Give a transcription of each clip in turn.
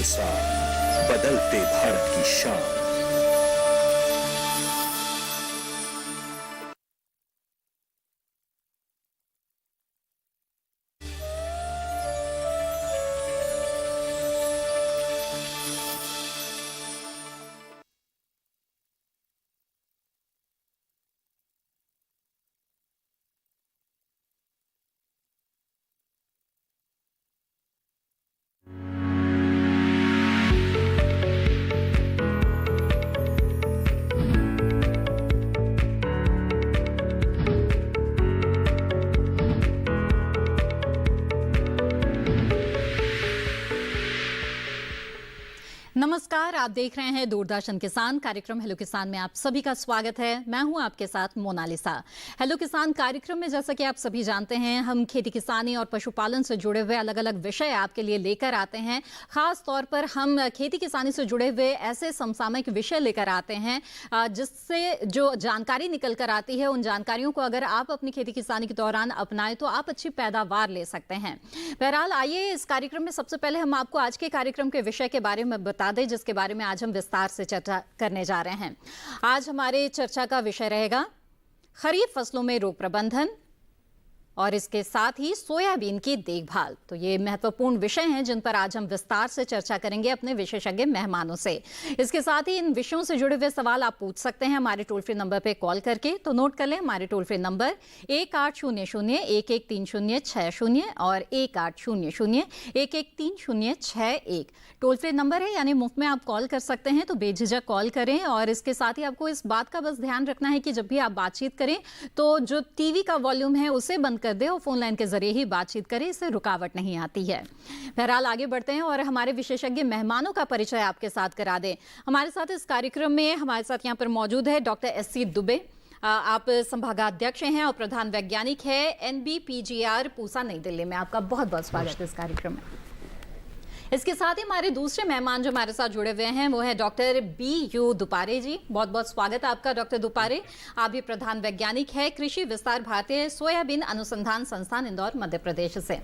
साथ बदलते भारत की शान। नमस्कार, आप देख रहे हैं दूरदर्शन किसान कार्यक्रम हेलो किसान में आप सभी का स्वागत है। मैं हूं आपके साथ मोनालिसा। हेलो किसान कार्यक्रम में जैसा कि आप सभी जानते हैं, हम खेती किसानी और पशुपालन से जुड़े हुए अलग अलग विषय आपके लिए लेकर आते हैं। खास तौर पर हम खेती किसानी से जुड़े हुए ऐसे समसामयिक विषय लेकर आते हैं जिससे जो जानकारी निकल कर आती है, उन जानकारियों को अगर आप अपनी खेती किसानी के दौरान अपनाएं तो आप अच्छी पैदावार ले सकते हैं। बहरहाल, आइए इस कार्यक्रम में सबसे पहले हम आपको आज के कार्यक्रम के विषय के बारे में बता दें, जिसके बारे में आज हम विस्तार से चर्चा करने जा रहे हैं। आज हमारे चर्चा का विषय रहेगा खरीफ फसलों में रोग प्रबंधन और इसके साथ ही सोयाबीन की देखभाल। तो ये महत्वपूर्ण विषय हैं जिन पर आज हम विस्तार से चर्चा करेंगे अपने विशेषज्ञ मेहमानों से। इसके साथ ही इन विषयों से जुड़े हुए सवाल आप पूछ सकते हैं हमारे टोल फ्री नंबर पे कॉल करके। तो नोट कर लें हमारे टोल फ्री नंबर 1800-113060 और 1800-113061 टोल फ्री नंबर है, यानी मुफ्त में आप कॉल कर सकते हैं। तो बेझिझक कॉल करें। और इसके साथ ही आपको इस बात का बस ध्यान रखना है कि जब भी आप बातचीत करें तो जो टीवी का वॉल्यूम है उसे बंद कर दे और फोन लाइन के जरिए ही बातचीत करें, इससे रुकावट नहीं आती है। बहरहाल, आगे बढ़ते हैं और हमारे विशेषज्ञ मेहमानों का परिचय आपके साथ करा दें। हमारे साथ इस कार्यक्रम में हमारे साथ यहाँ पर मौजूद है डॉक्टर एससी दुबे। आप संभागाध्यक्ष हैं और प्रधान वैज्ञानिक है NBPGR पूसा, नई दिल्ली में। आपका बहुत बहुत स्वागत है इस कार्यक्रम में। इसके साथ ही हमारे दूसरे मेहमान जो हमारे साथ जुड़े हुए हैं वो है डॉक्टर BU दुपारे जी। बहुत बहुत स्वागत है आपका डॉक्टर दुपारे। आप भी प्रधान वैज्ञानिक है कृषि विस्तार भारतीय सोयाबीन अनुसंधान संस्थान इंदौर मध्य प्रदेश से।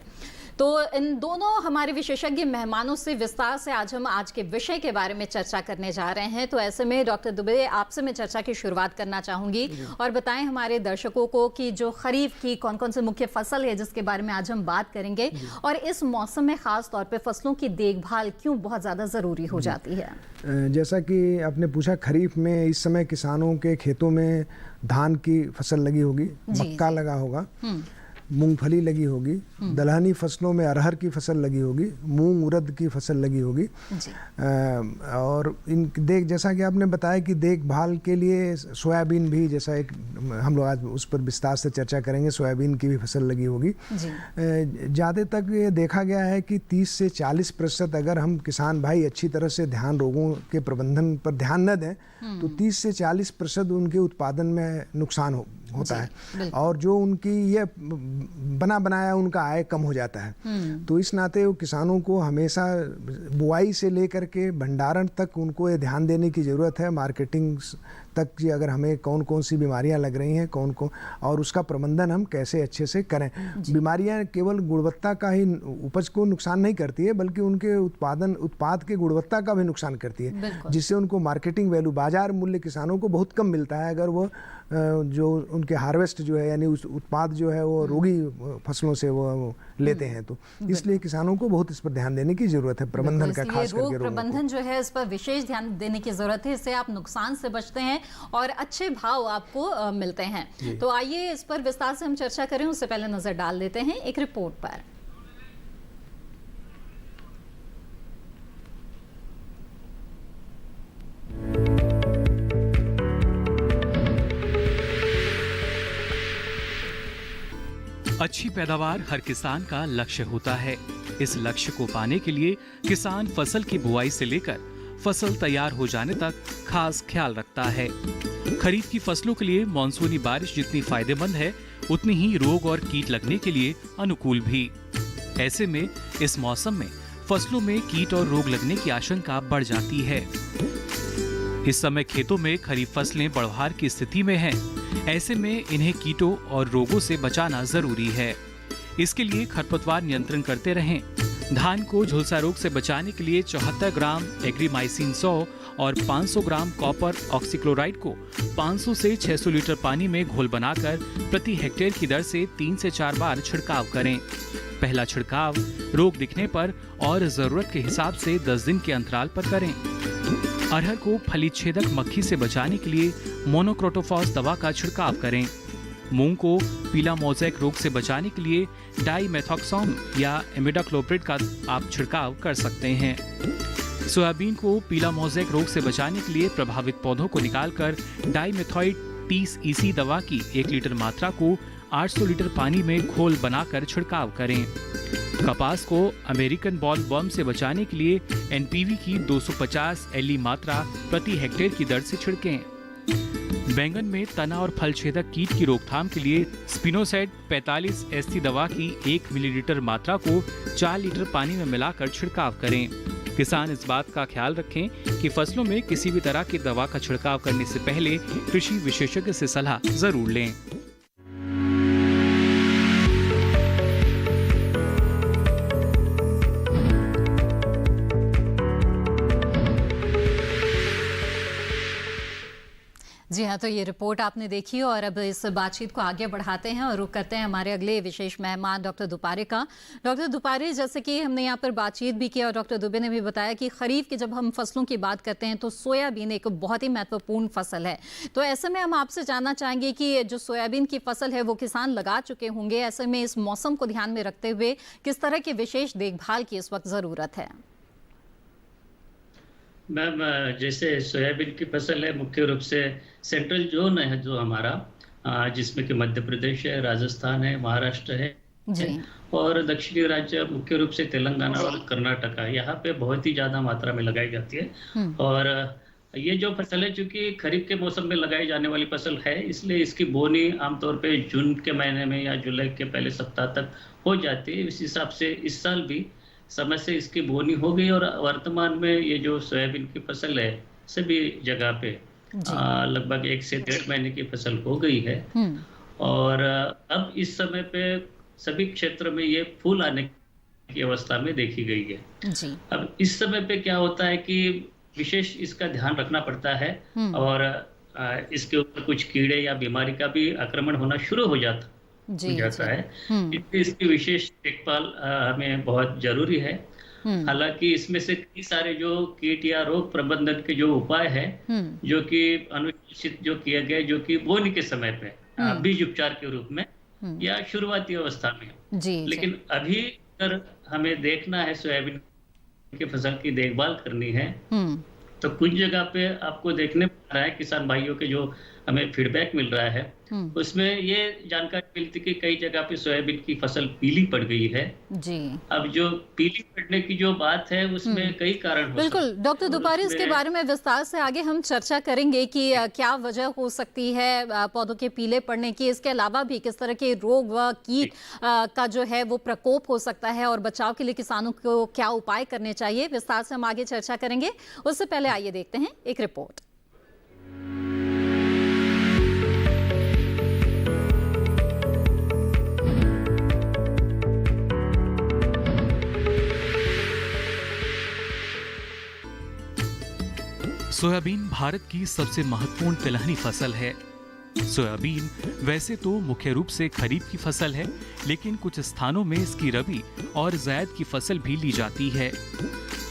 तो इन दोनों हमारे विशेषज्ञ मेहमानों से विस्तार से आज हम आज के विषय के बारे में चर्चा करने जा रहे हैं। तो ऐसे में डॉक्टर दुबे, आपसे मैं चर्चा की शुरुआत करना चाहूंगी और बताएं हमारे दर्शकों को कि जो खरीफ की कौन कौन से मुख्य फसल है जिसके बारे में आज हम बात करेंगे, और इस मौसम में खास तौर पे फसलों की देखभाल क्यों बहुत ज्यादा जरूरी हो जाती है। जैसा कि आपने पूछा, खरीफ में इस समय किसानों के खेतों में धान की फसल लगी होगी, मक्का लगा होगा, मूंगफली लगी होगी, दलहनी फसलों में अरहर की फसल लगी होगी, मूंग उड़द की फसल लगी होगी। और इन जैसा कि आपने बताया कि देखभाल के लिए सोयाबीन भी, जैसा एक हम लोग आज उस पर विस्तार से चर्चा करेंगे, सोयाबीन की भी फसल लगी होगी। ज़्यादा तक ये देखा गया है कि 30 से 40% अगर हम किसान भाई अच्छी तरह से रोगों के प्रबंधन पर ध्यान न दें तो 30 से 40% उनके उत्पादन में नुकसान होता है, और जो उनकी ये बना बनाया उनका आय कम हो जाता है। तो इस नाते वो किसानों को हमेशा बुआई से लेकर के भंडारण तक उनको ये ध्यान देने की ज़रूरत है, मार्केटिंग तक कि अगर हमें कौन कौन सी बीमारियां लग रही हैं, कौन कौन, और उसका प्रबंधन हम कैसे अच्छे से करें। बीमारियां केवल गुणवत्ता का ही उपज को नुकसान नहीं करती है, बल्कि उनके उत्पाद के गुणवत्ता का भी नुकसान करती है, जिससे उनको मार्केटिंग वैल्यू, बाजार मूल्य किसानों को बहुत कम मिलता है अगर वो जो उनके हार्वेस्ट जो है, यानी उस उत्पाद जो है वो रोगी फसलों से वो लेते हैं। तो इसलिए किसानों को बहुत इस पर ध्यान देने की जरूरत है, प्रबंधन का, खास करके रोग प्रबंधन जो है इस पर विशेष ध्यान देने की जरूरत है। इससे आप नुकसान से बचते हैं और अच्छे भाव आपको मिलते हैं। तो आइए इस पर विस्तार से हम चर्चा करें, उससे पहले नजर डाल देते हैं एक रिपोर्ट पर। अच्छी पैदावार हर किसान का लक्ष्य होता है। इस लक्ष्य को पाने के लिए किसान फसल की बुआई से लेकर फसल तैयार हो जाने तक खास ख्याल रखता है। खरीफ की फसलों के लिए मानसूनी बारिश जितनी फायदेमंद है, उतनी ही रोग और कीट लगने के लिए अनुकूल भी। ऐसे में इस मौसम में फसलों में कीट और रोग लगने की आशंका बढ़ जाती है। इस समय खेतों में खरीफ फसलें बढ़वार की स्थिति में हैं। ऐसे में इन्हें कीटों और रोगों से बचाना जरूरी है। इसके लिए खरपतवार नियंत्रण करते रहें, धान को झुलसा रोग से बचाने के लिए 74 ग्राम एग्रीमाइसिन 100 और 500 ग्राम कॉपर ऑक्सीक्लोराइड को 500 से 600 लीटर पानी में घोल बनाकर प्रति हेक्टेयर की दर से 3 से 4 बार छिड़काव करें। पहला छिड़काव रोग दिखने पर और जरूरत के हिसाब से 10 दिन के अंतराल पर करें। अरहर को फली छेदक मक्खी से बचाने के लिए मोनोक्रोटोफॉस दवा का छिड़काव करें। मूंग को पीला मोज़ेक रोग से बचाने के लिए डाईमेथॉक्सोम या इमिडाक्लोप्रिड का आप छिड़काव कर सकते हैं। सोयाबीन को पीला मोज़ेक रोग से बचाने के लिए प्रभावित पौधों को निकालकर डाईमेथॉइड 30 EC दवा की 1 लीटर मात्रा को 800 लीटर पानी में घोल बनाकर छिड़काव करें। कपास को अमेरिकन बॉल वर्म से बचाने के लिए NPV की 250 LE मात्रा प्रति हेक्टेयर की दर से छिड़कें। बैंगन में तना और फल छेदक कीट की रोकथाम के लिए स्पिनोसाइड 45 SC दवा की 1 मिलीलीटर मात्रा को 4 लीटर पानी में मिलाकर छिड़काव करें। किसान इस बात का ख्याल रखें कि फसलों में किसी भी तरह की दवा का छिड़काव करने से पहले कृषि विशेषज्ञ से सलाह जरूर लें। जी हाँ, तो ये रिपोर्ट आपने देखी और अब इस बातचीत को आगे बढ़ाते हैं और रुख करते हैं हमारे अगले विशेष मेहमान डॉक्टर दुपारे का। डॉक्टर दुपारे, जैसे कि हमने यहाँ पर बातचीत भी की और डॉक्टर दुबे ने भी बताया कि खरीफ की जब हम फसलों की बात करते हैं तो सोयाबीन एक बहुत ही महत्वपूर्ण फसल है। तो ऐसे में हम आपसे जानना चाहेंगे कि जो सोयाबीन की फसल है वो किसान लगा चुके होंगे, ऐसे में इस मौसम को ध्यान में रखते हुए किस तरह की विशेष देखभाल की इस वक्त ज़रूरत है? मैम, जैसे सोयाबीन की फसल है, मुख्य रूप से सेंट्रल जोन है जो हमारा, जिसमें कि मध्य प्रदेश है, राजस्थान है, महाराष्ट्र है जी। और दक्षिणी राज्य मुख्य रूप से तेलंगाना और कर्नाटक है। यहाँ पे बहुत ही ज़्यादा मात्रा में लगाई जाती है। और ये जो फसल है, चूँकि खरीफ के मौसम में लगाई जाने वाली फसल है, इसलिए इसकी बोनी आमतौर पे जून के महीने में या जुलाई के पहले सप्ताह तक हो जाती है। इस हिसाब से इस साल भी समय से इसकी बोनी हो गई और वर्तमान में ये जो सोयाबीन की फसल है सभी जगह पे लगभग 1 से 1.5 महीने की फसल हो गई है। और अब इस समय पे सभी क्षेत्र में ये फूल आने की अवस्था में देखी गई है जी। अब इस समय पे क्या होता है कि विशेष इसका ध्यान रखना पड़ता है और इसके ऊपर कुछ कीड़े या बीमारी का भी आक्रमण होना शुरू हो जाता है। इसकी विशेष देखभाल हमें बहुत जरूरी है। हालांकि इसमें से कई सारे जो कीट या रोग प्रबंधन के जो उपाय है जो कि अनुशंसित जो किया गया, जो कि बोनी के समय पे बीज उपचार के रूप में या शुरुआती अवस्था में लेकिन अभी अगर हमें देखना है सोयाबीन की फसल की देखभाल करनी है तो कुछ जगह पे आपको देखने पड़ रहा है, किसान भाइयों के जो हमें फीडबैक मिल रहा है उसमें ये जानकारी मिलती कि कई जगह पे सोयाबीन की फसल पीली पड़ गई है जी। अब जो पीली पड़ने की जो बात है उसमें कई कारण हो बिल्कुल डॉक्टर दुपारे, इसके बारे में विस्तार से आगे हम चर्चा करेंगे कि क्या वजह हो सकती है पौधों के पीले पड़ने की। इसके अलावा भी किस तरह के रोग व कीट का जो है वो प्रकोप हो सकता है और बचाव के लिए किसानों को क्या उपाय करने चाहिए, विस्तार से हम आगे चर्चा करेंगे। उससे पहले आइए देखते हैं एक रिपोर्ट। सोयाबीन भारत की सबसे महत्वपूर्ण तिलहनी फसल है। सोयाबीन वैसे तो मुख्य रूप से खरीफ की फसल है, लेकिन कुछ स्थानों में इसकी रबी और ज़ैद की फसल भी ली जाती है।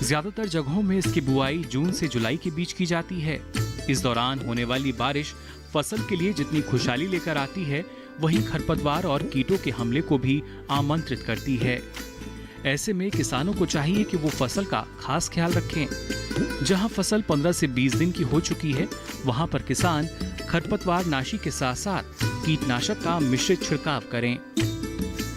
ज्यादातर जगहों में इसकी बुआई जून से जुलाई के बीच की जाती है। इस दौरान होने वाली बारिश फसल के लिए जितनी खुशहाली लेकर आती है, वहीं खरपतवार और कीटों के हमले को भी आमंत्रित करती है। ऐसे में किसानों को चाहिए कि वो फसल का खास ख्याल रखें। जहां फसल 15 से 20 दिन की हो चुकी है, वहां पर किसान खरपतवार नाशी के साथ साथ कीटनाशक का मिश्रित छिड़काव करें।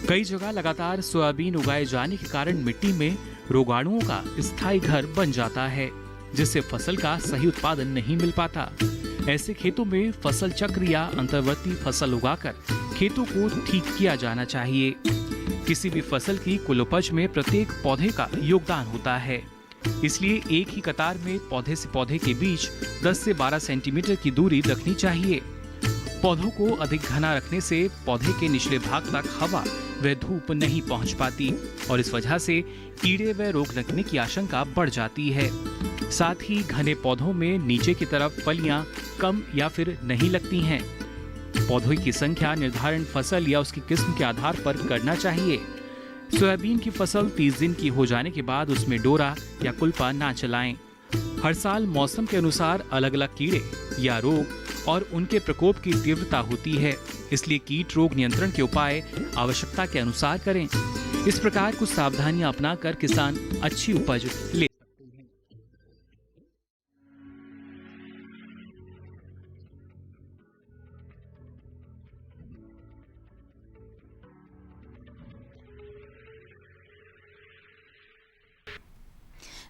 कई जगह लगातार सोयाबीन उगाए जाने के कारण मिट्टी में रोगाणुओं का स्थायी घर बन जाता है, जिससे फसल का सही उत्पादन नहीं मिल पाता। ऐसे खेतों में फसल चक्र या अंतर्वर्ती फसल उगाकर खेतों को ठीक किया जाना चाहिए। किसी भी फसल की कुल उपज में प्रत्येक पौधे का योगदान होता है, इसलिए एक ही कतार में पौधे से पौधे के बीच 10 से 12 सेंटीमीटर की दूरी रखनी चाहिए। पौधों को अधिक घना रखने से पौधे के निचले भाग तक हवा वह धूप नहीं पहुंच पाती और इस वजह से कीड़े व रोग लगने की आशंका बढ़ जाती है। साथ ही घने पौधों में नीचे की तरफ फलियां कम या फिर नहीं लगती हैं। पौधों की संख्या निर्धारण फसल या उसकी किस्म के आधार पर करना चाहिए। सोयाबीन की फसल 30 दिन की हो जाने के बाद उसमें डोरा या कुल्पा ना चलाएं। हर साल मौसम के अनुसार अलग अलग कीड़े या रोग और उनके प्रकोप की तीव्रता होती है, इसलिए कीट रोग नियंत्रण के उपाय आवश्यकता के अनुसार करें। इस प्रकार कुछ सावधानियां अपनाकर किसान अच्छी उपज ले।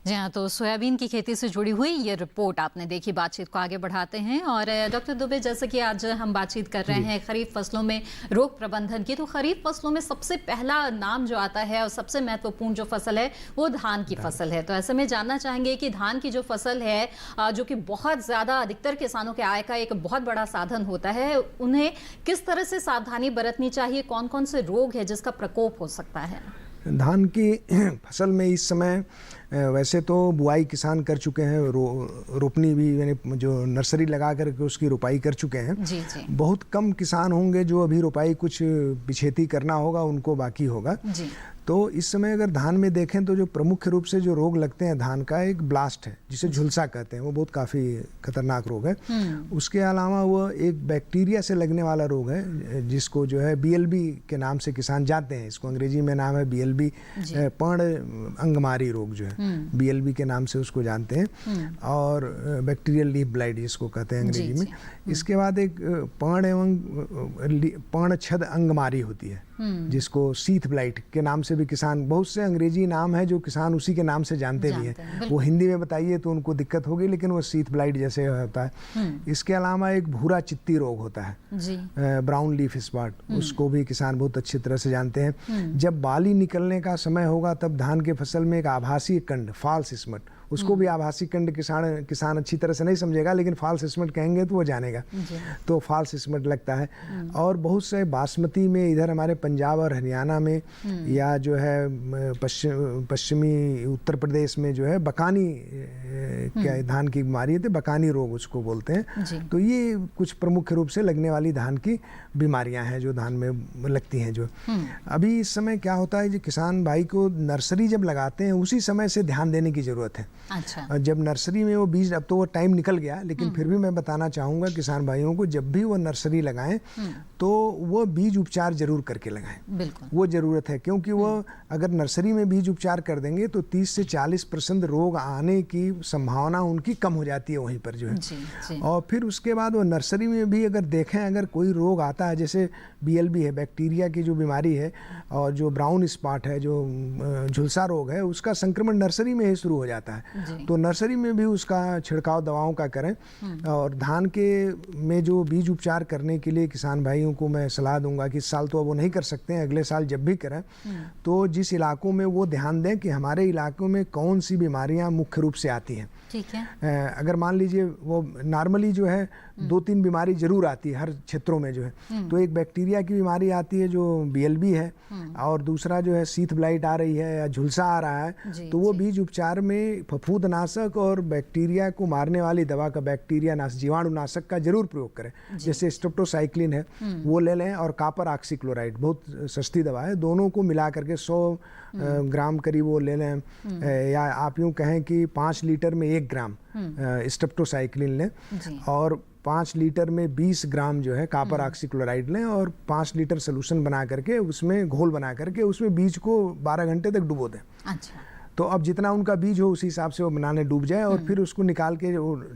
जी हाँ, तो सोयाबीन की खेती से जुड़ी हुई ये रिपोर्ट आपने देखी। बातचीत को आगे बढ़ाते हैं और डॉक्टर दुबे, जैसे कि आज हम बातचीत कर रहे हैं खरीफ फसलों में रोग प्रबंधन की, तो खरीफ फसलों में सबसे पहला नाम जो आता है और सबसे महत्वपूर्ण जो फसल है वो धान की फसल है। तो ऐसे में जानना चाहेंगे कि धान की जो फसल है, जो कि बहुत ज़्यादा अधिकतर किसानों के आय का एक बहुत बड़ा साधन होता है, उन्हें किस तरह से सावधानी बरतनी चाहिए? कौन कौन से रोग है जिसका प्रकोप हो सकता है? धान की फसल में इस समय वैसे तो बुआई किसान कर चुके हैं, रोपनी भी यानी जो नर्सरी लगा करके उसकी रोपाई कर चुके हैं। जी जी। बहुत कम किसान होंगे जो अभी रोपाई कुछ पिछेती करना होगा, उनको बाकी होगा। जी। तो इस समय अगर धान में देखें तो जो प्रमुख रूप से जो रोग लगते हैं धान का, एक ब्लास्ट है जिसे झुलसा कहते हैं, वो बहुत काफ़ी खतरनाक रोग है। उसके अलावा वो एक बैक्टीरिया से लगने वाला रोग है जिसको जो है BLB के नाम से किसान जानते हैं। इसको अंग्रेजी में नाम है BLB, पर्ण अंगमारी रोग जो है, BLB के नाम से उसको जानते हैं, और बैक्टीरियल लीफ ब्लाइट जिसको कहते हैं अंग्रेजी में। इसके बाद एक पर्ण छद अंगमारी होती है जिसको सीथ ब्लाइट के नाम से भी किसान, बहुत से अंग्रेजी नाम है जो किसान उसी के नाम से जानते भी हैं। वो हिंदी में बताइए तो उनको दिक्कत होगी, लेकिन वो सीथ ब्लाइट जैसे होता है। इसके अलावा एक भूरा चित्ती रोग होता है, ब्राउन लीफ स्पॉट, उसको भी किसान बहुत अच्छी तरह से जानते हैं। जब बाली निकलने का समय होगा तब धान के फसल में एक आभासी कंड, फॉल्स स्पॉट, उसको भी आभासी कंड किसान अच्छी तरह से नहीं समझेगा, लेकिन फॉल्स स्पॉट कहेंगे तो वो जानेगा। तो फॉल्स स्पॉट लगता है। और बहुत से बासमती में इधर हमारे पंजाब और हरियाणा में या जो है पश्चिमी उत्तर प्रदेश में जो है बकानी क्या धान की बीमारी है, तो बकानी रोग उसको बोलते हैं। तो ये कुछ प्रमुख रूप से लगने वाली धान की बीमारियां हैं जो धान में लगती हैं। जो अभी इस समय क्या होता है, जो किसान भाई को नर्सरी जब लगाते हैं उसी समय से ध्यान देने की जरूरत है। अच्छा। जब नर्सरी में वो बीज, अब तो वो टाइम निकल गया, लेकिन फिर भी मैं बताना चाहूँगा किसान भाइयों को, जब भी वो नर्सरी लगाएं तो वो बीज उपचार जरूर करके लगाएं। बिल्कुल। वो ज़रूरत है, क्योंकि वो अगर नर्सरी में बीज उपचार कर देंगे तो 30 से 40% रोग आने की संभावना उनकी कम हो जाती है वहीं पर जो है। जी। और फिर उसके बाद वो नर्सरी में भी अगर देखें, अगर कोई रोग आता है, जैसे BLB है, बैक्टीरिया की जो बीमारी है, और जो ब्राउन स्पॉट है, जो झुलसा रोग है, उसका संक्रमण नर्सरी में ही शुरू हो जाता है। तो नर्सरी में भी उसका छिड़काव दवाओं का करें। और धान के में जो बीज उपचार करने के लिए किसान भाइयों को मैं सलाह दूंगा कि इस साल तो अब वो नहीं कर सकते हैं, अगले साल जब भी करें तो जिस इलाकों में वो ध्यान दें कि हमारे इलाकों में कौन सी बीमारियां मुख्य रूप से आती हैं। ठीक है। अगर मान लीजिए वो नॉर्मली जो है 2-3 बीमारी जरूर आती है हर क्षेत्रों में जो है। तो एक बैक्टीरिया की बीमारी आती है जो BLB है, और दूसरा जो है सीथ ब्लाइट आ रही है या झुलसा आ रहा है। तो वो बीज उपचार में फफूंदनाशक और बैक्टीरिया को मारने वाली दवा का, बैक्टीरिया नाशक, जीवाणुनाशक का जरूर प्रयोग करें। जैसे स्ट्रेप्टोसाइक्लिन है वो ले लें, और कॉपर ऑक्सीक्लोराइड बहुत सस्ती दवा है, दोनों को मिला करके 100 ग्राम करीब वो ले लें। या आप यूँ कहें कि 5 लीटर में 1 ग्राम स्ट्रेप्टोसाइक्लिन लें, और 5 लीटर में 20 ग्राम जो है कॉपर ऑक्सीक्लोराइड लें, और 5 लीटर सोल्यूशन बना करके उसमें घोल बना करके उसमें बीज को 12 घंटे तक डुबो दें। अच्छा। तो अब जितना उनका बीज हो उसी हिसाब से वो बनाने डूब जाए, और फिर उसको निकाल के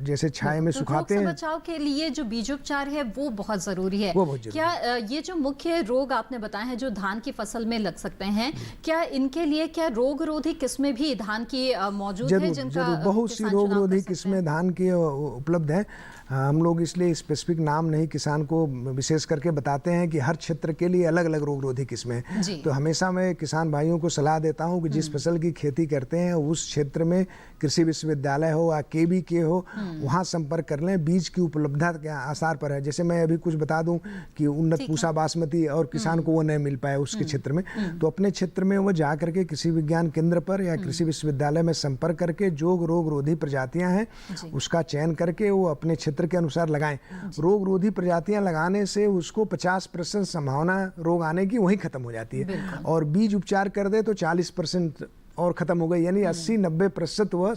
जैसे छाया में सुखाते हैं। बचाव के लिए जो बीजोपचार है वो बहुत जरूरी है। वो बहुत जरूरी क्या है। ये जो मुख्य रोग आपने बताए हैं जो धान की फसल में लग सकते हैं, क्या इनके लिए क्या रोग रोधी किस्में भी धान की मौजूद है? जिनका बहुत सी रोग रोधी किस्में धान की उपलब्ध है। हम लोग इसलिए स्पेसिफिक नाम नहीं किसान को विशेष करके बताते हैं कि हर क्षेत्र के लिए अलग अलग रोग रोधी किस्में हैं। तो हमेशा मैं किसान भाइयों को सलाह देता हूं कि जिस फसल की खेती करते हैं उस क्षेत्र में कृषि विश्वविद्यालय हो या केबीके हो, वहाँ संपर्क कर लें। बीज की उपलब्धता के आसार पर है। जैसे मैं अभी कुछ बता दूं कि उन्नत पूसा बासमती और किसान को वो नहीं मिल पाए उसके क्षेत्र में, तो अपने क्षेत्र में वो जा करके कृषि विज्ञान केंद्र पर या कृषि विश्वविद्यालय में संपर्क करके जो रोग रोधी प्रजातियां हैं उसका चयन करके वो अपने क्षेत्र के अनुसार लगाएं। रोग रोधी प्रजातियां लगाने से उसको 50% संभावना रोग आने की वहीं खत्म हो जाती है, और बीज उपचार कर दे तो 40% और खत्म हो गई, यानी 80-90% वह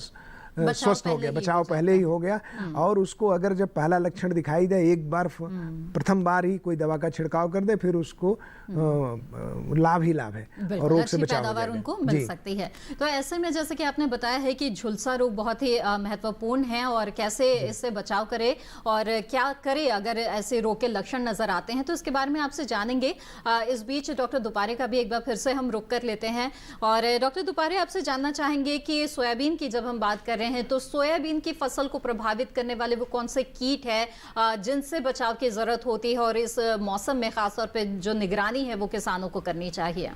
स्वस्थ हो गया, बचाव पहले ही हो गया। और उसको अगर जब पहला लक्षण दिखाई दे, एक बार प्रथम बार ही कोई दवा का छिड़काव कर दे, फिर उसको लाभ ही लाभ है और रोग से बचाव पैदावार उनको मिल सकती है। तो ऐसे में जैसे कि आपने बताया है कि झुलसा रोग बहुत ही महत्वपूर्ण है, और कैसे इससे बचाव करे और क्या करे अगर ऐसे रोग के लक्षण नजर आते हैं, तो इसके बारे में आपसे जानेंगे। इस बीच डॉक्टर दुपारे का भी एक बार फिर से हम रुक कर लेते हैं। और डॉक्टर दुपारे, आपसे जानना चाहेंगे कि सोयाबीन की जब हम बात कर रहे हैं तो सोयाबीन की फसल को प्रभावित करने वाले वो कौन से कीट है जिनसे बचाव की जरूरत होती है, और इस मौसम में खासतौर पे जो निगरानी है वो किसानों को करनी चाहिए?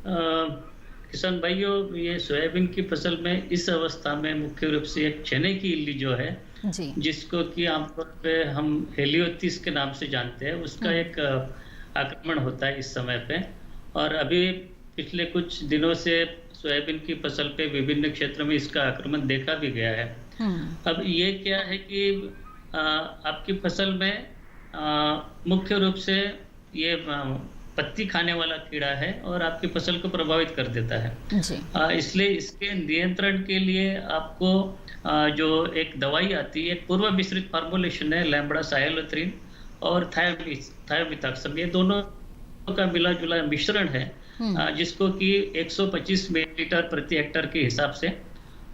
किसान भाइयों, ये सोयाबीन की फसल में इस अवस्था में मुख्य रूप से एक चने की इल्ली जो है जी, जिसको कि आमतौर पे हम हेलियोतिस के नाम से जानते हैं, उसका एक आक्रमण होता है इस समय पे। और अभी पिछले कुछ दिनों से सोयाबीन की फसल पे विभिन्न क्षेत्रों में इसका आक्रमण देखा भी गया है। अब ये क्या है कि आपकी फसल में मुख्य रूप से ये पत्ती खाने वाला कीड़ा है और आपकी फसल को प्रभावित कर देता है जी। इसलिए इसके नियंत्रण के लिए आपको जो एक दवाई आती है, एक पूर्व मिश्रित फार्मुलेशन है, लैम्बडा साइलोथ्रिन और थायोमिथाक्सम, ये दोनों का मिला जुला मिश्रण है, जिसको कि 125 मिलीलीटर प्रति हेक्टेयर के हिसाब से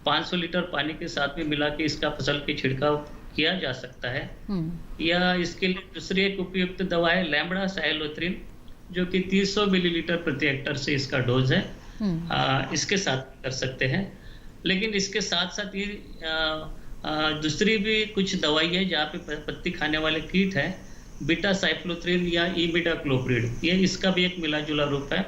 500 लीटर पानी के साथ में मिला के इसका फसल के छिड़काव किया जा सकता है। या इसके लिए दूसरी एक उपयुक्त दवा है लैम्बडा साइलोथ्रिन, जो कि 300 मिलीलीटर प्रति हेक्टेयर से इसका डोज है, इसके साथ कर सकते हैं। लेकिन इसके साथ साथ ये दूसरी भी कुछ दवाई है जहाँ पे पत्ती खाने वाले कीट है, बीटा साइक्लोथ्रिन या इमिडाक्लोप्रिड, ये इसका भी एक मिला जुला रूप है।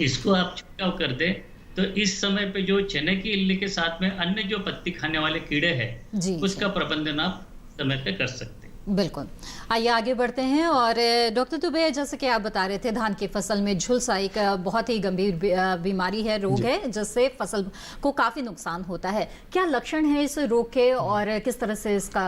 इसको आप छिड़काव कर दे तो इस समय पे जो चने की इल्ली के साथ में अन्य जो पत्ती खाने वाले कीड़े हैं उसका प्रबंधन आप समय पे कर सकते हैं। बिल्कुल, आइए आगे बढ़ते हैं। और डॉक्टर दुबे, जैसे कि आप बता रहे थे, धान की फसल में झुलसा एक बहुत ही गंभीर बीमारी है, रोग है, जिससे फसल को काफी नुकसान होता है। क्या लक्षण है इस रोग के और किस तरह से इसका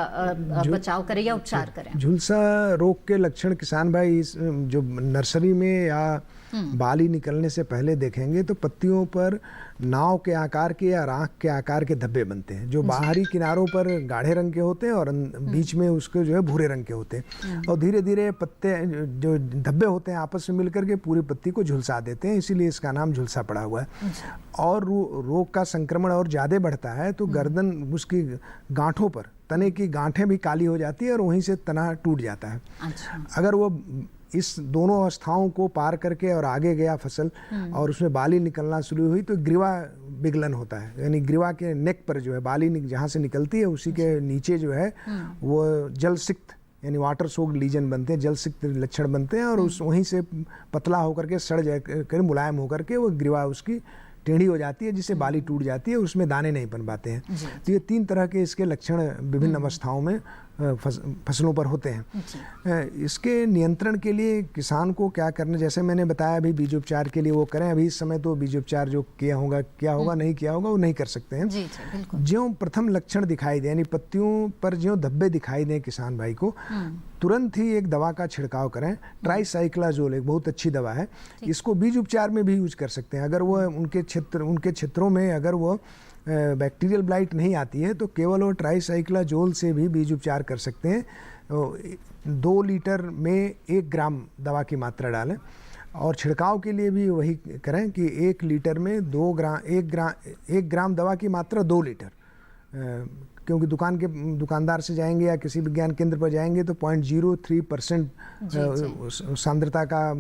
बचाव करें या उपचार करें? झुलसा रोग के लक्षण किसान भाई जो नर्सरी में या बाली निकलने से पहले देखेंगे तो पत्तियों पर नाव के आकार के या राख के आकार के धब्बे बनते हैं, जो बाहरी किनारों पर गाढ़े रंग के होते हैं और बीच में उसके जो है भूरे रंग के होते हैं। और धीरे धीरे पत्ते जो धब्बे होते हैं आपस में मिलकर के पूरी पत्ती को झुलसा देते हैं, इसीलिए इसका नाम झुलसा पड़ा हुआ है। और रोग का संक्रमण और ज़्यादा बढ़ता है तो गर्दन, उसकी गांठों पर तने की गांठें भी काली हो जाती है और वहीं से तना टूट जाता है। अगर वो इस दोनों अवस्थाओं को पार करके और आगे गया फसल और उसमें बाली निकलना शुरू हुई तो ग्रीवा विगलन होता है, यानी ग्रीवा के नेक पर जो है बाली जहाँ से निकलती है उसी के नीचे जो है वो जलसिक्त यानी वाटर सोक्ड लीजन बनते हैं, जलसिक्त लक्षण बनते हैं और उस वहीं से पतला होकर के सड़ जाकर मुलायम होकर के वो ग्रीवा उसकी टेढ़ी हो जाती है, जिससे बाली टूट जाती है, उसमें दाने नहीं बन पाते हैं। तो ये 3 तरह के इसके लक्षण विभिन्न अवस्थाओं में फसलों पर होते हैं। इसके नियंत्रण के लिए किसान को क्या करना, जैसे मैंने बताया अभी बीज उपचार के लिए वो करें। अभी इस समय तो बीज उपचार जो क्या होगा नहीं किया होगा वो नहीं कर सकते हैं। ज्यों प्रथम लक्षण दिखाई दे, यानी पत्तियों पर ज्यों धब्बे दिखाई दें किसान भाई को, तुरंत ही एक दवा का छिड़काव करें। ट्राइसाइक्लाजोल एक बहुत अच्छी दवा है, इसको बीज उपचार में भी यूज कर सकते हैं। अगर वो उनके क्षेत्रों में अगर वो बैक्टीरियल ब्लाइट नहीं आती है तो केवल वो ट्राइसाइक्लाजोल से भी बीज उपचार कर सकते हैं। 2 लीटर में 1 ग्राम दवा की मात्रा डालें और छिड़काव के लिए भी वही करें कि 1 लीटर में 1 ग्राम दवा की मात्रा 2 लीटर क्योंकि दुकानदार से जाएंगे या किसी विज्ञान केंद्र पर जाएंगे तो 0.03% सांद्रता का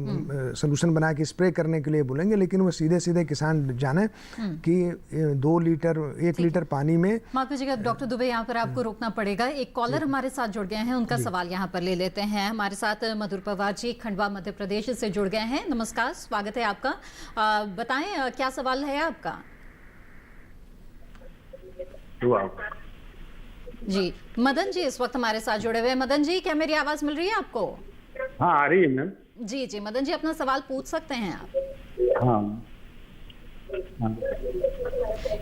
सोल्यूशन बना के स्प्रे करने के लिए बोलेंगे, लेकिन वो सीधे सीधे किसान जाने कि 1 लीटर पानी में। माफ कीजिएगा डॉक्टर दुबे, यहाँ पर आपको रोकना पड़ेगा। एक कॉलर हमारे साथ जुड़ गए हैं, उनका सवाल यहाँ पर ले लेते हैं। हमारे साथ मधुर पवार जी खंडवा मध्य प्रदेश से जुड़ गए हैं। नमस्कार, स्वागत है आपका। बताएं क्या सवाल है आपका? जी मदन जी इस वक्त हमारे साथ जुड़े हुए हैं। मदन जी, क्या मेरी आवाज मिल रही है आपको? हाँ, आ रही है मैम। जी जी मदन जी, अपना सवाल पूछ सकते हैं आप। हाँ।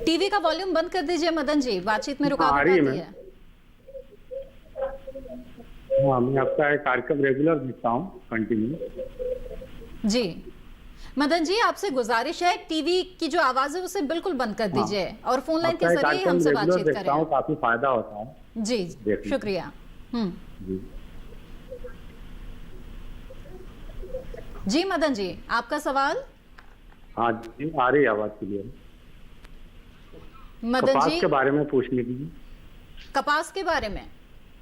टीवी का वॉल्यूम बंद कर दीजिए मदन जी, बातचीत में रुकावट आती है। हाँ, मैं आपका कार्यक्रम रेगुलर देखता हूँ, कंटिन्यू। जी मदन जी, आपसे गुजारिश है टीवी की जो आवाज है उसे बिल्कुल बंद कर दीजिए और फोन लाइन के जरिए हमसे बातचीत करें। काफी फायदा होता है। जी शुक्रिया। जी मदन जी, आपका सवाल? हाँ जी, आ रही आवाज क्लियर। मदन कपास जी के बारे में पूछने की। कपास के बारे में?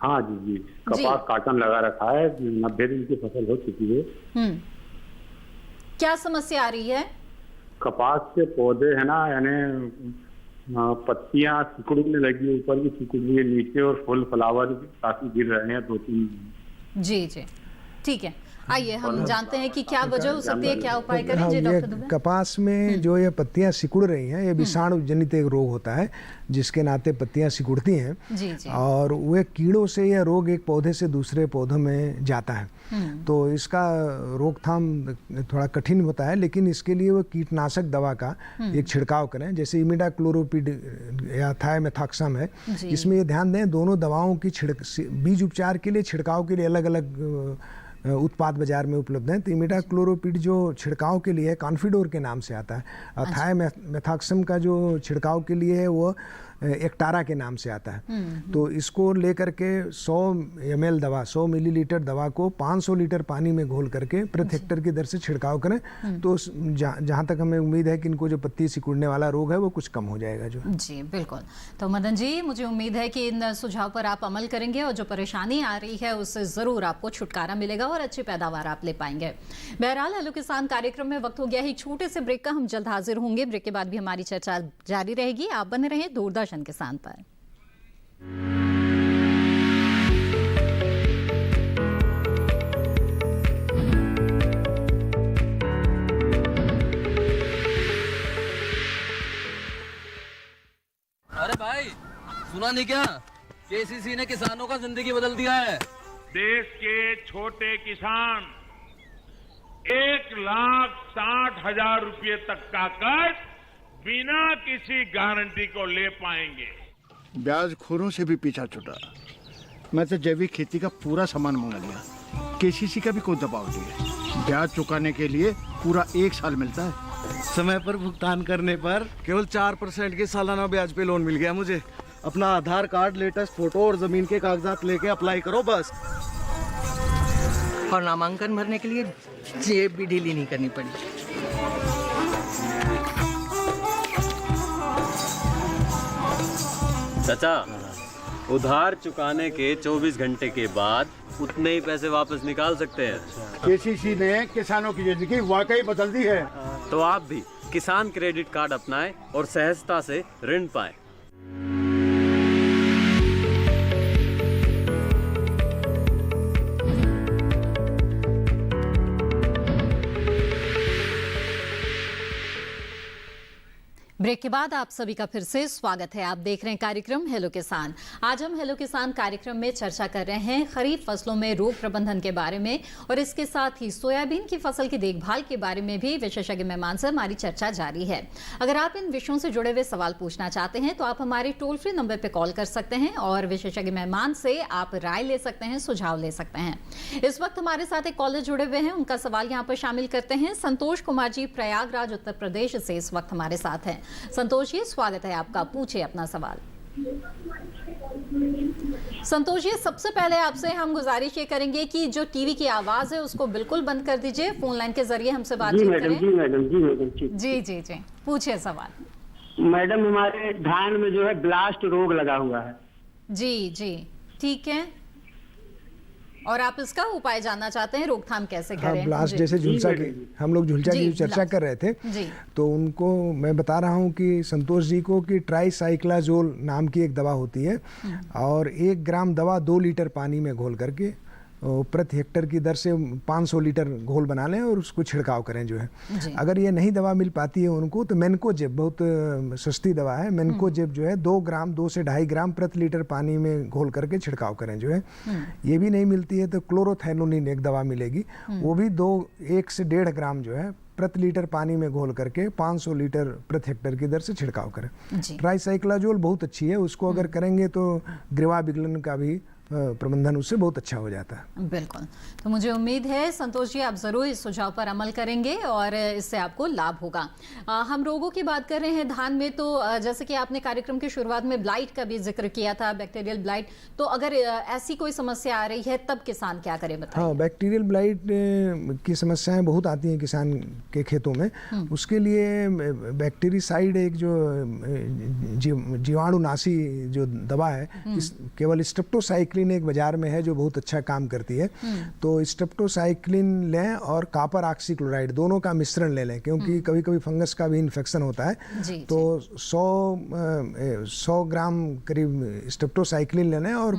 हाँ जी, कपास काटन लगा रखा है, 90 दिन की फसल हो चुकी है। क्या समस्या आ रही है? कपास के पौधे है ना, यानी पत्तियां सिकुड़ने लगी, ऊपर की सिकुड़ रही है, नीचे और फूल फ्लावर काफी गिर रहे हैं 2-3। जी जी ठीक है, आइए हम जानते हैं कि क्या वजह हो सकती है, क्या उपाय करें। जी डॉक्टर दुबे। कपास में जो ये पत्तियां सिकुड़ रही हैं, ये विषाणु जनित एक रोग होता है जिसके नाते पत्तियां सिकुड़ती हैं। जी जी। और वे कीड़ों से यह रोग एक पौधे से दूसरे पौधों में जाता है। तो इसका रोकथाम थोड़ा कठिन होता है, लेकिन इसके लिए वो कीटनाशक दवा का एक छिड़काव करें, जैसे इमिडाक्लोरोपिड या थायमेथॉक्सम है। इसमें ये ध्यान दें, दोनों दवाओं की बीज उपचार के लिए छिड़काव के लिए अलग अलग उत्पाद बाजार में उपलब्ध हैं। तो इमिडाक्लोरोपिड जो छिड़काव के लिए है कॉन्फिडोर के नाम से आता है, और थायमेथॉक्सम का जो छिड़काव के लिए है वो एक्टारा के नाम से आता है। तो इसको लेकर के 100 ml दवा, 100 मिलीलीटर दवा को 500 लीटर पानी में घोल करके प्रति हेक्टर की दर से छिड़काव करें। तो जहाँ तक हमें उम्मीद है कि इनको जो पत्ती सिकुड़ने वाला रोग है वो कुछ कम हो जाएगा। जो जी बिल्कुल। तो मदन जी, मुझे उम्मीद है कि इन सुझाव पर आप अमल करेंगे और जो परेशानी आ रही है उससे ज़रूर आपको छुटकारा मिलेगा और अच्छी पैदावार आप ले पाएंगे। बहरहाल हेलो किसान कार्यक्रम में वक्त हो गया है छोटे से ब्रेक का, हम जल्द हाजिर होंगे। ब्रेक के बाद भी हमारी चर्चा जारी रहेगी। आप बने रहें दूरदर्शन किसान पर। अरे भाई, सुना नहीं क्या? केसीसी ने किसानों का जिंदगी बदल दिया है। देश के छोटे किसान 1,60,000 रुपये तक का कर्ज बिना किसी गारंटी को ले पाएंगे। ब्याज खोरों से भी पीछा छुटा। मैं तो जैविक खेती का पूरा सामान मंगा लिया, केसीसी का भी कोई दबाव नहीं है। ब्याज चुकाने के लिए पूरा 1 साल मिलता है। समय पर भुगतान करने पर केवल 4% के सालाना ब्याज पे लोन मिल गया मुझे। अपना आधार कार्ड, लेटेस्ट फोटो और जमीन के कागजात लेके अप्लाई करो बस। और नामांकन भरने के लिए जेब भी ढीली नहीं करनी पड़ी। चाचा, उधार चुकाने के 24 घंटे के बाद उतने ही पैसे वापस निकाल सकते हैं। केसीसी ने किसानों की जिंदगी वाकई बदल दी है। तो आप भी किसान क्रेडिट कार्ड अपनाएं और सहजता से ऋण पाएं। ब्रेक के बाद आप सभी का फिर से स्वागत है। आप देख रहे हैं कार्यक्रम हेलो किसान। आज हम हेलो किसान कार्यक्रम में चर्चा कर रहे हैं खरीफ फसलों में रोग प्रबंधन के बारे में, और इसके साथ ही सोयाबीन की फसल की देखभाल के बारे में भी विशेषज्ञ मेहमान से हमारी चर्चा जारी है। अगर आप इन विषयों से जुड़े हुए सवाल पूछना चाहते हैं तो आप हमारे टोल फ्री नंबर पर कॉल कर सकते हैं और विशेषज्ञ मेहमान से आप राय ले सकते हैं, सुझाव ले सकते हैं। इस वक्त हमारे साथ एक कॉलर जुड़े हुए हैं, उनका सवाल यहाँ पर शामिल करते हैं। संतोष कुमार जी प्रयागराज उत्तर प्रदेश से इस वक्त हमारे साथ हैं। संतोष जी, स्वागत है आपका, पूछिए अपना सवाल। संतोष जी, सबसे पहले आपसे हम गुजारिश ये करेंगे कि जो टीवी की आवाज है उसको बिल्कुल बंद कर दीजिए, फोन लाइन के जरिए हमसे बातचीत करें। जी मैडम। जी जी जी, पूछिए सवाल। मैडम हमारे धान में जो है ब्लास्ट रोग लगा हुआ है। जी जी, ठीक है। और आप इसका उपाय जानना चाहते हैं, रोकथाम कैसे करें? हाँ, ब्लास्ट जैसे झुलसा की हम लोग झुलसा की चर्चा कर रहे थे जी। तो उनको मैं बता रहा हूँ कि संतोष जी को कि ट्राईसाइक्लाजोल नाम की एक दवा होती है और 1 ग्राम दवा 2 लीटर पानी में घोल करके प्रति हेक्टर की दर से 500 लीटर घोल बना लें और उसको छिड़काव करें जो है। अगर ये नहीं दवा मिल पाती है उनको तो मेनकोजेब बहुत सस्ती दवा है, मेनकोजेब जो है 2 से 2.5 ग्राम प्रति लीटर पानी में घोल करके छिड़काव करें जो है। ये भी नहीं मिलती है तो क्लोरोथैलोनिन एक दवा मिलेगी, वो भी 1 से 1.5 ग्राम जो है प्रति लीटर पानी में घोल करके 500 लीटर प्रति हेक्टर की दर से छिड़काव करें। ट्राईसाइक्लाजोल बहुत अच्छी है, उसको अगर करेंगे तो ग्रीवा विगलन का भी प्रबंधन उससे बहुत अच्छा हो जाता है। बिल्कुल, तो मुझे उम्मीद है संतोष जी आप जरूर इस सुझाव पर अमल करेंगे और इससे आपको लाभ होगा। हम रोगों की बात कर रहे हैं धान में, तो जैसे कि आपने कार्यक्रम की शुरुआत में ब्लाइट का भी जिक्र किया था, बैक्टीरियल ब्लाइट, तो अगर ऐसी कोई समस्या आ रही है तब किसान क्या करे बताइए? हाँ, बैक्टीरियल ब्लाइट की समस्याएं बहुत आती हैं किसान के खेतों में। उसके लिए बैक्टीरिसाइड एक जो जीवाणुनाशी जो दवा है, केवल स्ट्रेप्टोसाइक्लिन एक बाजार में है जो बहुत अच्छा काम करती है। तो स्ट्रेप्टोसाइक्लिन लें और कॉपर ऑक्सीक्लोराइड दोनों का मिश्रण ले लें, क्योंकि कभी कभी फंगस का भी इन्फेक्शन होता है। तो 100 ग्राम करीब स्ट्रेप्टोसाइक्लिन ले लें और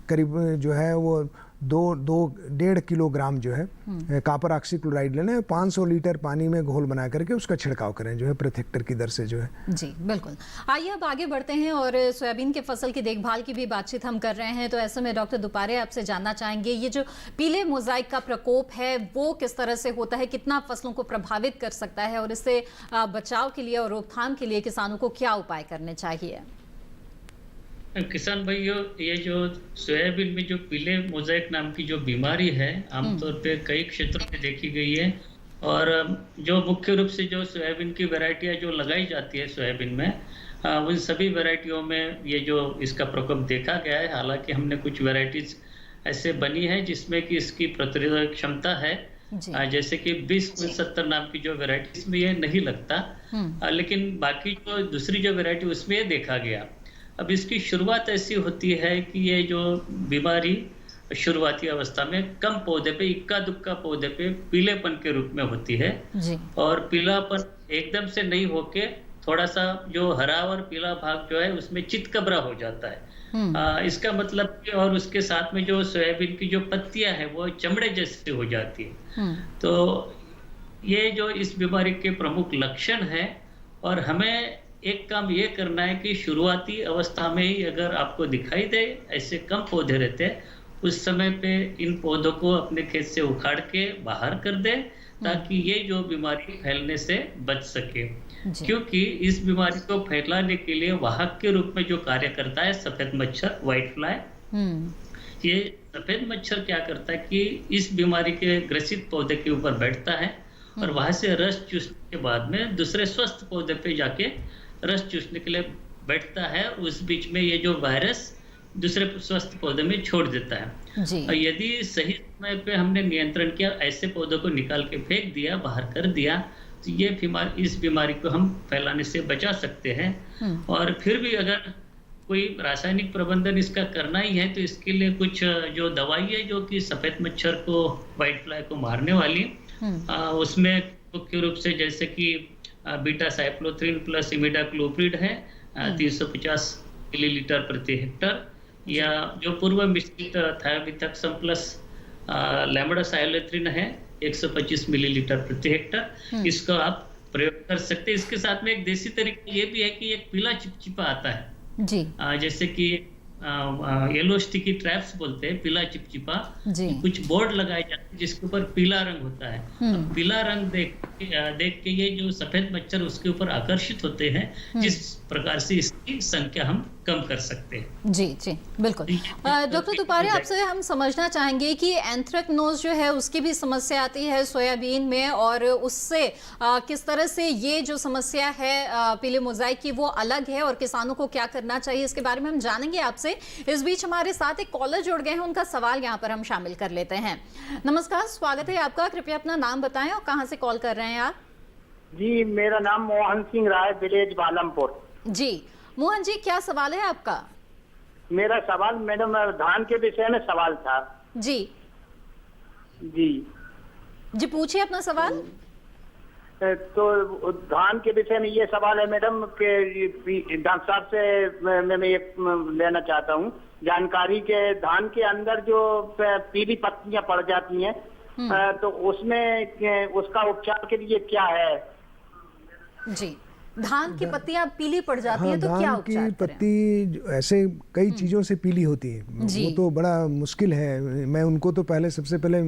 करीब जो है वो 1.5 किलोग्राम जो है कॉपर ऑक्सीक्लोराइड लेने 500 लीटर पानी में घोल बना करके उसका छिड़काव करें जो है प्रति हेक्टर की दर से जो है। जी बिल्कुल। आइए अब आगे बढ़ते हैं और सोयाबीन के फसल की देखभाल की भी बातचीत हम कर रहे हैं। तो ऐसे में डॉक्टर दुपारे आपसे जानना चाहेंगे, ये जो पीले मोजाइक का प्रकोप है वो किस तरह से होता है, कितना फसलों को प्रभावित कर सकता है और इससे बचाव के लिए और रोकथाम के लिए किसानों को क्या उपाय करने चाहिए? किसान भाइयों, ये जो सोयाबीन में जो पीले मोजाइक नाम की जो बीमारी है आमतौर पे कई क्षेत्रों में देखी गई है और जो मुख्य रूप से जो सोयाबीन की वैरायटियां जो लगाई जाती है सोयाबीन में उन सभी वैरायटियों में ये जो इसका प्रकोप देखा गया है। हालांकि हमने कुछ वैरायटीज ऐसे बनी है जिसमें कि इसकी प्रतिरोधक क्षमता है, जैसे कि 2069 नाम की जो वैरायटी इसमें ये नहीं लगता, लेकिन बाकी जो दूसरी जो वैरायटी उसमें ये देखा गया। अब इसकी शुरुआत ऐसी होती है कि ये जो बीमारी शुरुआती अवस्था में कम पौधे पे, इक्का दुक्का पौधे पे पीलेपन के रूप में होती है और पीलापन एकदम से नहीं होके थोड़ा सा जो हरा और पीला भाग जो है उसमें चितकबरा हो जाता है। इसका मतलब कि और उसके साथ में जो सोयाबीन की जो पत्तियां हैं वो चमड़े जैसे हो जाती है। तो ये जो इस बीमारी के प्रमुख लक्षण है और हमें एक काम ये करना है कि शुरुआती अवस्था में ही अगर आपको दिखाई दे ऐसे कम पौधे रहते हैं उस समय पे इन पौधों को अपने खेत से उखाड़ के बाहर कर दे ताकि ये जो बीमारी फैलने से बच सके, क्योंकि इस बीमारी को फैलाने के लिए वाहक के रूप में जो कार्य करता है सफेद मच्छर, व्हाइट फ्लाई। ये सफेद मच्छर क्या करता है कि इस बीमारी के ग्रसित पौधे के ऊपर बैठता है और वहां से रस चूसने के बाद में दूसरे स्वस्थ पौधे पे जाके रस चूसने के लिए बैठता है। उस बीच में ये जो वायरस दूसरे स्वस्थ पौधे में छोड़ देता है और यदि सही समय पे हमने नियंत्रण किया, ऐसे पौधों को निकाल के फेंक दिया, बाहर कर दिया, तो ये इस बीमारी को हम फैलाने से बचा सकते हैं। और फिर भी अगर कोई रासायनिक प्रबंधन इसका करना ही है तो इसके लिए कुछ जो दवाई है जो कि सफेद मच्छर को, व्हाइट फ्लाई को मारने वाली, उसमें मुख्य रूप से जैसे कि बीटा साइक्लोथ्रिन प्लस इमिडाक्लोप्रिड है 350 मिलीलीटर प्रति हेक्टर, या जो पूर्व मिश्रित थायोमिथाक्सम प्लस लैम्बडासाइलोथ्रिन है 125 मिलीलीटर प्रति हेक्टर, इसको आप प्रयोग कर सकते हैं। इसके साथ में एक देसी तरीका ये भी है कि एक पीला चिपचिपा आता है जी, जैसे कि येलो स्टिकी ट्रैप्स बोलते हैं, पीला चिपचिपा, कुछ बोर्ड लगाए जाते हैं जिसके ऊपर पीला रंग होता है। पीला रंग देख के ये जो सफेद मच्छर उसके ऊपर आकर्षित होते हैं, जिस प्रकार से इसकी संख्या हम कम कर सकते हैं। जी जी बिल्कुल। डॉक्टर दुपारे आपसे हम समझना चाहेंगे कि एंथ्रेक्नोज जो है उसकी भी समस्या आती है सोयाबीन में और उससे किस तरह से ये जो समस्या है पीले मोजाइक की वो अलग है और किसानों को क्या करना चाहिए, इसके बारे में हम जानेंगे आपसे। इस बीच हमारे साथ एक कॉलर जुड़ गए हैं, उनका सवाल यहाँ पर हम शामिल कर लेते हैं। नमस्कार, स्वागत है आपका, कृपया अपना नाम बताएं और कहाँ से कॉल कर रहे हैं आप? जी, मेरा नाम मोहन सिंह राय, विलेज बालमपुर। जी मोहन जी, क्या सवाल है आपका? मेरा सवाल मैडम धान के विषय में सवाल था। जी जी पूछिए अपना सवाल। तो धान के विषय में ये सवाल है मैडम कि डॉक्टर साहब से मैं ये लेना चाहता हूँ जानकारी के धान के अंदर जो पीली पत्तियां पड़ जाती हैं तो उसमें उसका उपचार के लिए क्या है? जी, धान की पत्तियां पीली पड़ जाती हैं तो क्या उपचार धान की पत्ती ऐसे कई चीज़ों से पीली होती है, वो तो बड़ा मुश्किल है। मैं उनको तो पहले सबसे पहले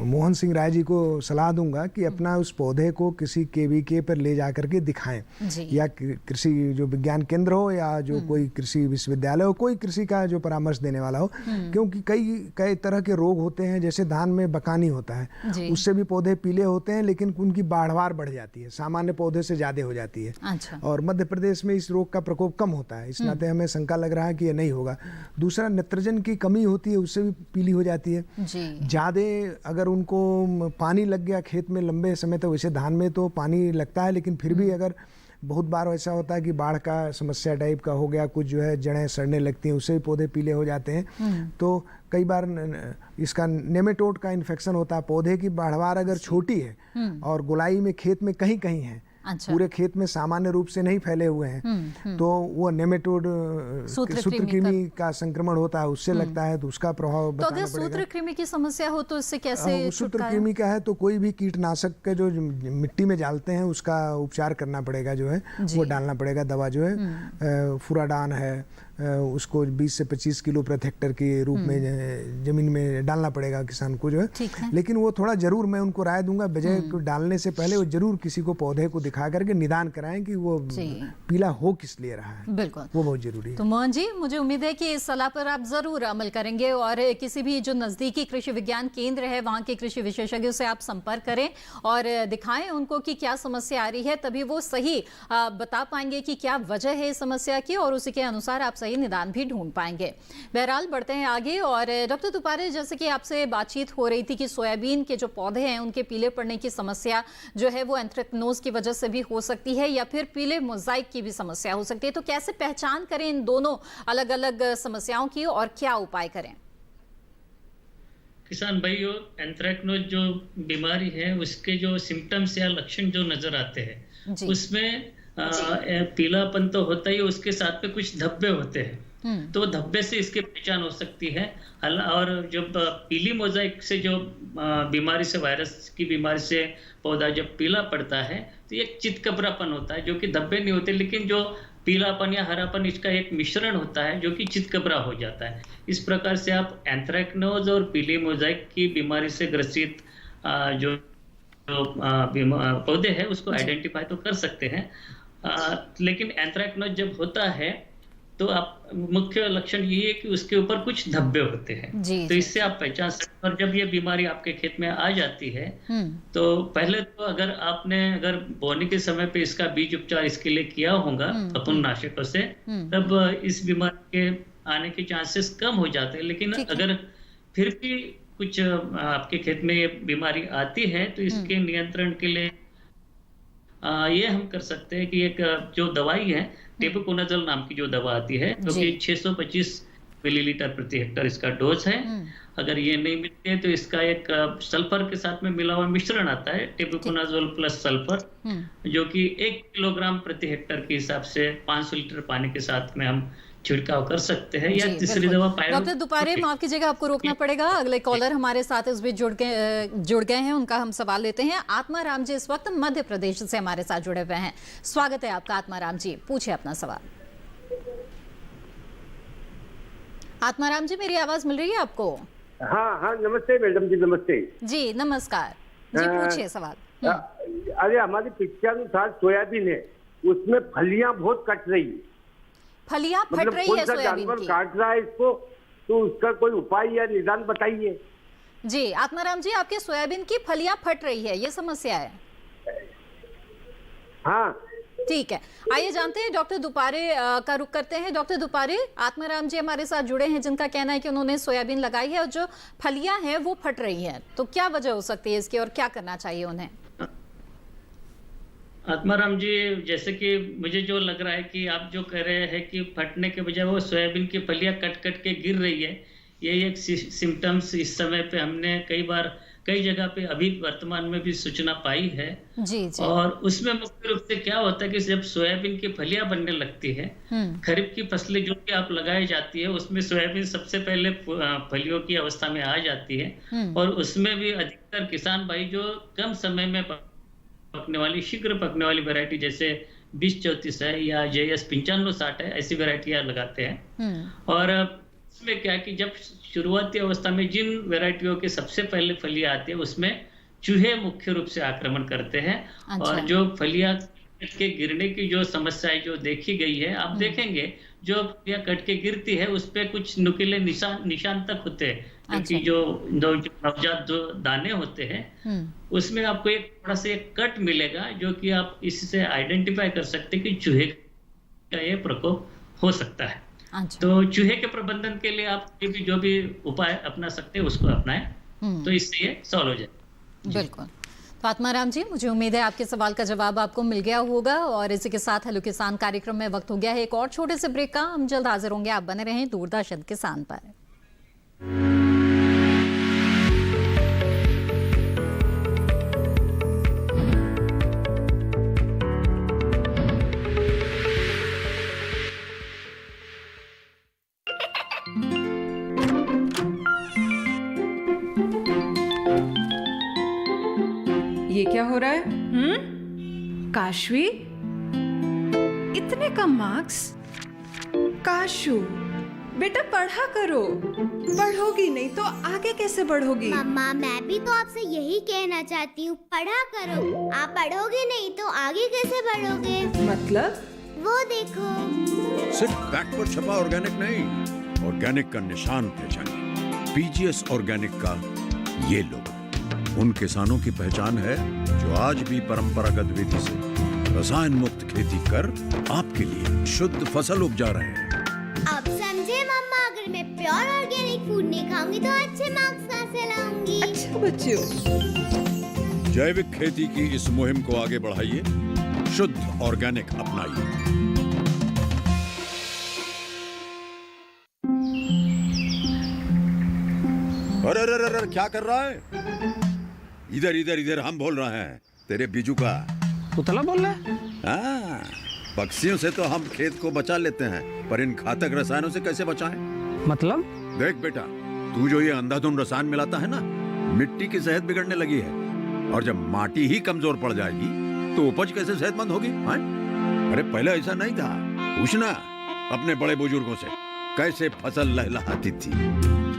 मोहन सिंह राय जी को सलाह दूंगा कि अपना उस पौधे को किसी केवीके पर ले जा करके दिखाएं, या कृषि जो विज्ञान केंद्र हो या जो कोई कृषि विश्वविद्यालय हो, कोई कृषि का जो परामर्श देने वाला हो, क्योंकि कई तरह के रोग होते हैं। जैसे धान में बकानी होता है, उससे भी पौधे पीले होते हैं, लेकिन उनकी बाढ़वार बढ़ जाती है, सामान्य पौधे से ज्यादा हो जाती है। अच्छा। और मध्य प्रदेश में इस रोग का प्रकोप कम होता है, इस नाते हमें शंका लग रहा है कि ये नहीं होगा। दूसरा, नाइट्रोजन की कमी होती है, उससे भी पीली हो जाती है। ज्यादा अगर उनको पानी लग गया खेत में लंबे समय तक, वैसे धान में तो पानी लगता है, लेकिन फिर भी अगर बहुत बार ऐसा होता है कि बाढ़ का समस्या टाइप का हो गया, कुछ जो है जड़ें सड़ने लगती हैं, उससे भी पौधे पीले हो जाते हैं। तो कई बार इसका नेमेटोड का इन्फेक्शन होता है। पौधे की बाढ़वार अगर छोटी है और गुलाई में खेत में कहीं कहीं है, पूरे खेत में सामान्य रूप से नहीं फैले हुए हैं, तो वो नेमेटोड सूत्रकृमि का संक्रमण होता है, उससे लगता है, तो उसका प्रभाव बताना पड़ेगा। तो अगर सूत्रकृमि की समस्या हो तो इससे कैसे? सूत्रकृमि का है तो कोई भी कीटनाशक का जो मिट्टी में डालते हैं उसका उपचार करना पड़ेगा, जो है वो डालना पड़ेगा। दवा जो है फुराडान है, उसको 20 से 25 किलो प्रति हेक्टेयर के रूप में जमीन में डालना पड़ेगा किसान को, जो है। लेकिन वो थोड़ा जरूर मैं उनको राय दूंगा, बजाय डालने से पहले वो जरूर किसी को पौधे को दिखा करके निदान कराएं कि वो पीला हो किस लिए रहा है। बिल्कुल, वो बहुत जरूरी है। तो मोहन जी, मुझे उम्मीद है कि इस सलाह पर आप जरूर अमल करेंगे और किसी भी जो नजदीकी कृषि विज्ञान केंद्र है वहाँ के कृषि विशेषज्ञों से आप संपर्क करें और दिखाएं उनको कि क्या समस्या आ रही है, तभी वो सही बता पाएंगे कि क्या वजह है इस समस्या की, और उसी के अनुसार आप सही निदान भी ढूंढ पाएंगे। बहरहाल बढ़ते हैं आगे। और डॉक्टर दुपारे, जैसे कि आपसे बातचीत हो रही थी कि सोयाबीन के जो पौधे हैं उनके पीले पड़ने की समस्या जो है वो एंथ्रेक्नोज की वजह से भी हो सकती है या फिर पीले मोज़ाइक की भी समस्या हो सकती है। तो कैसे पहचान करें इन दोनों अलग अलग समस्याओं की और क्या उपाय करें? किसान भाइयों, एंथ्रेक्नोज जो बीमारी है उसके जो सिम्टम्स या लक्षण जो नजर आते हैं उसमें पीलापन तो होता ही, उसके साथ में कुछ धब्बे होते हैं, तो धब्बे से इसकी पहचान हो सकती है। और जब पीली मोज़ाइक से जो बीमारी से, वायरस की बीमारी से पौधा जब पीला पड़ता है तो एक चितकबरापन होता है, जो कि धब्बे नहीं होते, लेकिन जो पीलापन या हरापन इसका एक मिश्रण होता है जो कि चितकबरा हो जाता है। इस प्रकार से आप एंथ्रेक्नोज और पीली मोज़ाइक की बीमारी से ग्रसित जो पौधे हैं उसको आइडेंटिफाई तो कर सकते हैं। लेकिन एंथ्रेक्नोज जब होता है तो आप मुख्य लक्षण ये है कि उसके ऊपर कुछ धब्बे होते हैं, तो इससे आप पहचान सकते हैं। और जब ये बीमारी आपके खेत में आ जाती है तो पहले तो अगर बोने के समय पे इसका बीज उपचार इसके लिए किया होगा फफूंदनाशकों से, तब इस बीमारी के आने के चांसेस कम हो जाते हैं। लेकिन अगर फिर भी कुछ आपके खेत में ये बीमारी आती है तो इसके नियंत्रण के लिए ये हम कर सकते हैं कि एक जो दवाई है टेबुकोनाजोल नाम की जो दवा आती है, जो कि 625 मिलीलीटर प्रति हेक्टेयर इसका डोज है। अगर ये नहीं मिलती है तो इसका एक सल्फर के साथ में मिला हुआ मिश्रण आता है, टेबुकोनाजोल प्लस सल्फर, जो कि 1 किलोग्राम प्रति हेक्टेयर के हिसाब से 500 लीटर पानी के साथ में हम छिड़काव कर सकते हैं। या तीसरी दवा डॉक्टर दुपारे, माफ कीजिएगा, आपको रोकना पड़ेगा। अगले कॉलर हमारे साथ इस बीच जुड़ गए हैं, उनका हम सवाल लेते हैं। आत्माराम जी इस वक्त मध्य प्रदेश से हमारे साथ जुड़े हुए हैं। स्वागत है आपका आत्माराम जी, पूछिए अपना सवाल। आत्माराम जी, मेरी आवाज मिल रही है आपको? हाँ, नमस्ते मैडम जी। नमस्ते जी, नमस्कार जी, पूछिए सवाल। अरे हमारी पिक्चर अनुसार सोयाबीन है, उसमें फलियां बहुत कट रही है, फलियां फट रही है सोयाबीन की, काट रहा है इसको, तो उसका कोई उपाय या निदान बताइए। जी आत्माराम जी, आपके सोयाबीन की फलियां फट रही है, ये समस्या है? हाँ, ठीक है, आइए जानते हैं। डॉक्टर दुपारे का रुख करते हैं। डॉक्टर दुपारे, आत्माराम जी हमारे साथ जुड़े हैं जिनका कहना है कि उन्होंने सोयाबीन लगाई है और जो फलियां हैं वो फट रही हैं, तो क्या वजह हो सकती है इसकी और क्या करना चाहिए उन्हें? आत्माराम जी, जैसे कि मुझे जो लग रहा है कि आप जो कह रहे हैं कि फटने के बजाय वो सोयाबीन की फलियां कट कट के गिर रही है, ये एक सिम्टम्स इस समय पे हमने कई जगह पे अभी वर्तमान में भी सूचना पाई है। जी जी। और उसमें मुख्य रूप से क्या होता है कि जब सोयाबीन की फलियां बनने लगती है, खरीफ की फसलें जो कि आप लगाई जाती है उसमें सोयाबीन सबसे पहले फलियों की अवस्था में आ जाती है। और उसमें भी अधिकतर किसान भाई जो कम समय में पकने वाली, शीघ्र पकने वाली वैरायटी जैसे 2034 है या JS 9560 है, ऐसी वैरायटियां लगाते हैं। और इसमें क्या है कि जब शुरुआती अवस्था में जिन वैरायटियों के सबसे पहले फलियां आती है उसमें चूहे मुख्य रूप से आक्रमण करते हैं। और जो फलियां कट के गिरने की जो समस्या है जो देखी गई है, आप देखेंगे जो फलियां कट के गिरती है उस पे कुछ नुकीले निशान तक होते हैं, क्योंकि जो नवजात जो दाने होते हैं उसमें आपको एक थोड़ा सा एक कट मिलेगा जो कि आप इससे आइडेंटिफाई कर सकते हैं कि चूहे का ये प्रकोप हो सकता है। तो चूहे के प्रबंधन के लिए आप जो भी उपाय अपना सकते हैं उसको अपनाएं, तो इससे ये सॉल्व हो जाए। बिल्कुल। तो आत्माराम जी, मुझे उम्मीद है आपके सवाल का जवाब आपको मिल गया होगा। और इसी के साथ हेलो किसान कार्यक्रम में वक्त हो गया है एक और छोटे से ब्रेक का। हम जल्द हाजिर होंगे, आप बने रहें दूरदर्शन किसान पर। ये क्या हो रहा है? काशवी, इतने कम मार्क्स? काशू बेटा पढ़ा करो, पढ़ोगी नहीं तो आगे कैसे बढ़ोगी? मम्मा, मैं भी तो आपसे यही कहना चाहती हूँ, पढ़ा करो। आप पढ़ोगे नहीं तो आगे कैसे बढ़ोगे? मतलब? वो देखो, सिर्फ बैक पर छपा ऑर्गेनिक नहीं, ऑर्गेनिक का निशान पहचानिए। PGS ऑर्गेनिक का ये लोगो उन किसानों की पहचान है जो आज भी परंपरागत विधि से रसायन मुक्त खेती कर आपके लिए शुद्ध फसल उपजा रहे हैं। अब समझे मम्मा, अगर मैं प्योर ऑर्गेनिक फूड नहीं खाऊंगी तो अच्छे मार्क्स कहाँ से लाऊंगी? अच्छा बच्चों, जैविक खेती की इस मुहिम को आगे बढ़ाइए, शुद्ध ऑर्गेनिक अपनाइए। अरे अरे अरे क्या कर रहा है? इधर इधर इधर, हम बोल रहे हैं तेरे बीजू का। पुतला बोल रहा है? हाँ, पक्षियों से तो हम खेत को बचा लेते हैं, पर इन घातक रसायनों से कैसे बचाएं? मतलब? देख बेटा, तू जो ये अंधाधुंध रसायन मिलाता है ना, मिट्टी की सेहत बिगड़ने लगी है। और जब माटी ही कमजोर पड़ जाएगी तो उपज कैसे सेहतमंद होगी? अरे पहले ऐसा नहीं था। पूछना अपने बड़े बुजुर्गों से, कैसे फसल लहलहाती थी,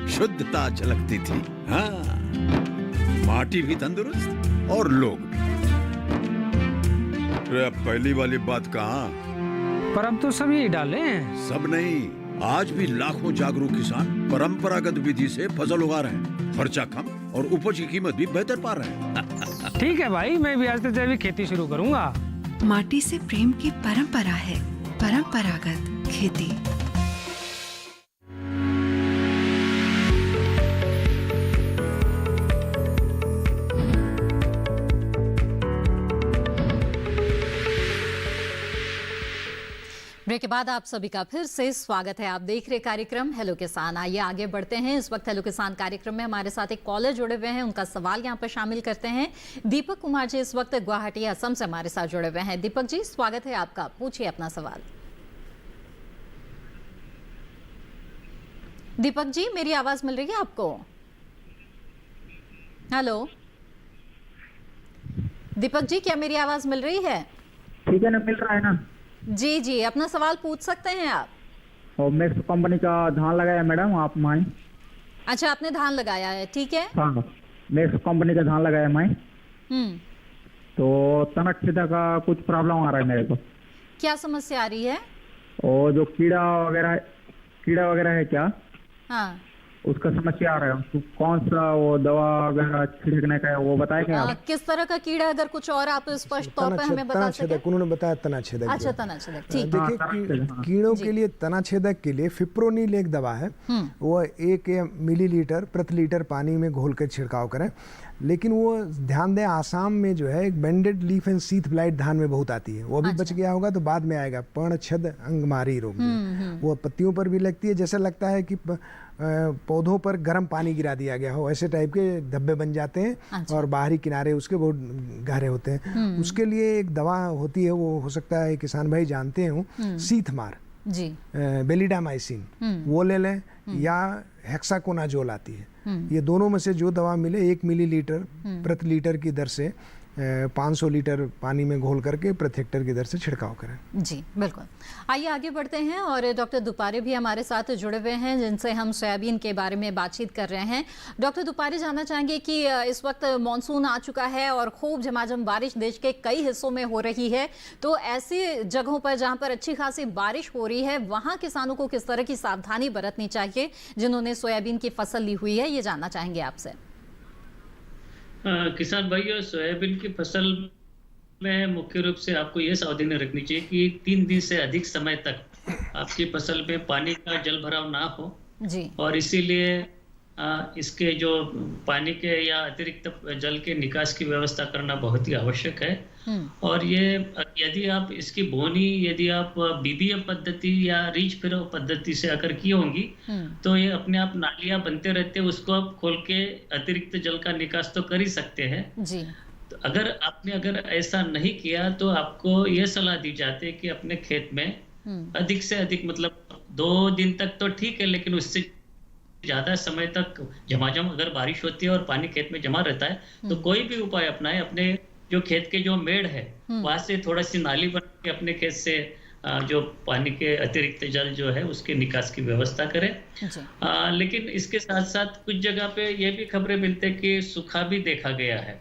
शुद्धता झलकती थी। हाँ, माटी भी तंदुरुस्त और लोग भी। पहली वाली बात कहाँ? पर अब तो सभी डाले हैं। सब नहीं, आज भी लाखों जागरूक किसान परंपरागत विधि से फसल उगा रहे हैं। खर्चा कम और उपज की कीमत भी बेहतर पा रहे हैं। ठीक है भाई, मैं भी आज से जैविक खेती शुरू करूंगा। माटी से प्रेम की परंपरा है परंपरागत खेती। ब्रेक के बाद आप सभी का फिर से स्वागत है। आप देख रहे कार्यक्रम हेलो किसान। आइए आगे बढ़ते हैं। इस वक्त हेलो किसान कार्यक्रम में हमारे साथ एक कॉलर जुड़े हुए हैं, उनका सवाल यहाँ पर शामिल करते हैं। दीपक कुमार जी इस वक्त गुवाहाटी असम से हमारे साथ जुड़े हुए हैं। दीपक जी, स्वागत है आपका, पूछिए अपना सवाल। दीपक जी, मेरी आवाज मिल रही है आपको? हेलो दीपक जी, क्या मेरी आवाज मिल रही है? ठीक है ना, मिल रहा है ना? जी जी, अपना सवाल पूछ सकते हैं आप। और मैं कंपनी का धान लगाया मैडम, आप माई। अच्छा, आपने धान लगाया है, ठीक है। हाँ, मैं कंपनी का धान लगाया माई। तो तनक छेदा का कुछ प्रॉब्लम आ रहा है मेरे को। क्या समस्या आ रही है? और जो कीड़ा वगैरह है क्या? हाँ, उसका समस्या आ रहा है। तो कौन सा वो दवा वगैरह छिड़कने का है वो बताएंगे आप? किस तरह का कीड़ा, अगर कुछ और आप स्पष्ट तौर पे हमें बता सकें। उन्होंने बताया तनाछेदक। अच्छा, तनाछेदक, ठीक। देखिए, कीड़ों के लिए तनाछेदक के लिए फिप्रोनिल एक दवा है, वो 1 मिलीलीटर प्रति लीटर पानी में घोल कर छिड़काव करें। लेकिन वो ध्यान दें, आसाम में जो है एक bended leaf and sheath blight धान में बहुत आती है, वो अभी बच गया होगा तो बाद में आएगा। पर्ण छद अंगमारी रोग, वो पत्तियों पर भी लगती है, जैसे लगता है कि पौधों पर गर्म पानी गिरा दिया गया हो, ऐसे टाइप के धब्बे बन जाते हैं और बाहरी किनारे उसके बहुत गहरे होते हैं। उसके लिए एक दवा होती है, वो हो सकता है किसान भाई जानते हो, सीथ मार जी, बेलिडामाइसिन, वो ले लें, या हेक्साकोनाजोल आती है। ये दोनों में से जो दवा मिले 1 मिलीलीटर प्रति लीटर की दर से 500 लीटर पानी में घोल करके प्रति हेक्टेयर की दर से छिड़काव करें। जी बिल्कुल। आइए आगे बढ़ते हैं और डॉक्टर दुपारे भी हमारे साथ जुड़े हुए हैं, जिनसे हम सोयाबीन के बारे में बातचीत कर रहे हैं। डॉक्टर दुपारे, जानना चाहेंगे कि इस वक्त मानसून आ चुका है और खूब झमाझम बारिश देश के कई हिस्सों में हो रही है, तो ऐसी जगहों पर जहाँ पर अच्छी खासी बारिश हो रही है, वहाँ किसानों को किस तरह की सावधानी बरतनी चाहिए जिन्होंने सोयाबीन की फसल ली हुई है, ये जानना चाहेंगे आपसे। किसान भाइयों, सोयाबीन की फसल में मुख्य रूप से आपको ये सावधानी रखनी चाहिए कि 3 दिन से अधिक समय तक आपकी फसल में पानी का जल भराव ना हो जी, और इसीलिए इसके जो पानी के या अतिरिक्त जल के निकास की व्यवस्था करना बहुत ही आवश्यक है। और ये यदि आप इसकी बोनी यदि आप बीबीएफ पद्धति या रीच फिरो पद्धति से अगर की होंगी तो ये अपने आप नालियां बनते रहते हैं, उसको आप खोल के अतिरिक्त जल का निकास तो कर ही सकते हैं जी। तो अगर ऐसा नहीं किया तो आपको ये सलाह दी जाती है कि अपने खेत में अधिक से अधिक, मतलब 2 दिन तक तो ठीक है, लेकिन उससे ज्यादा समय तक झमाझम अगर बारिश होती है और पानी खेत में जमा रहता है तो कोई भी उपाय अपनाएं, अपने जो खेत के जो मेड़ है वहां से थोड़ा सी नाली बना के अपने खेत से जो पानी के अतिरिक्त जल जो है उसके निकास की व्यवस्था करें। लेकिन इसके साथ साथ कुछ जगह पे ये भी खबरें मिलते हैं कि सूखा भी देखा गया है।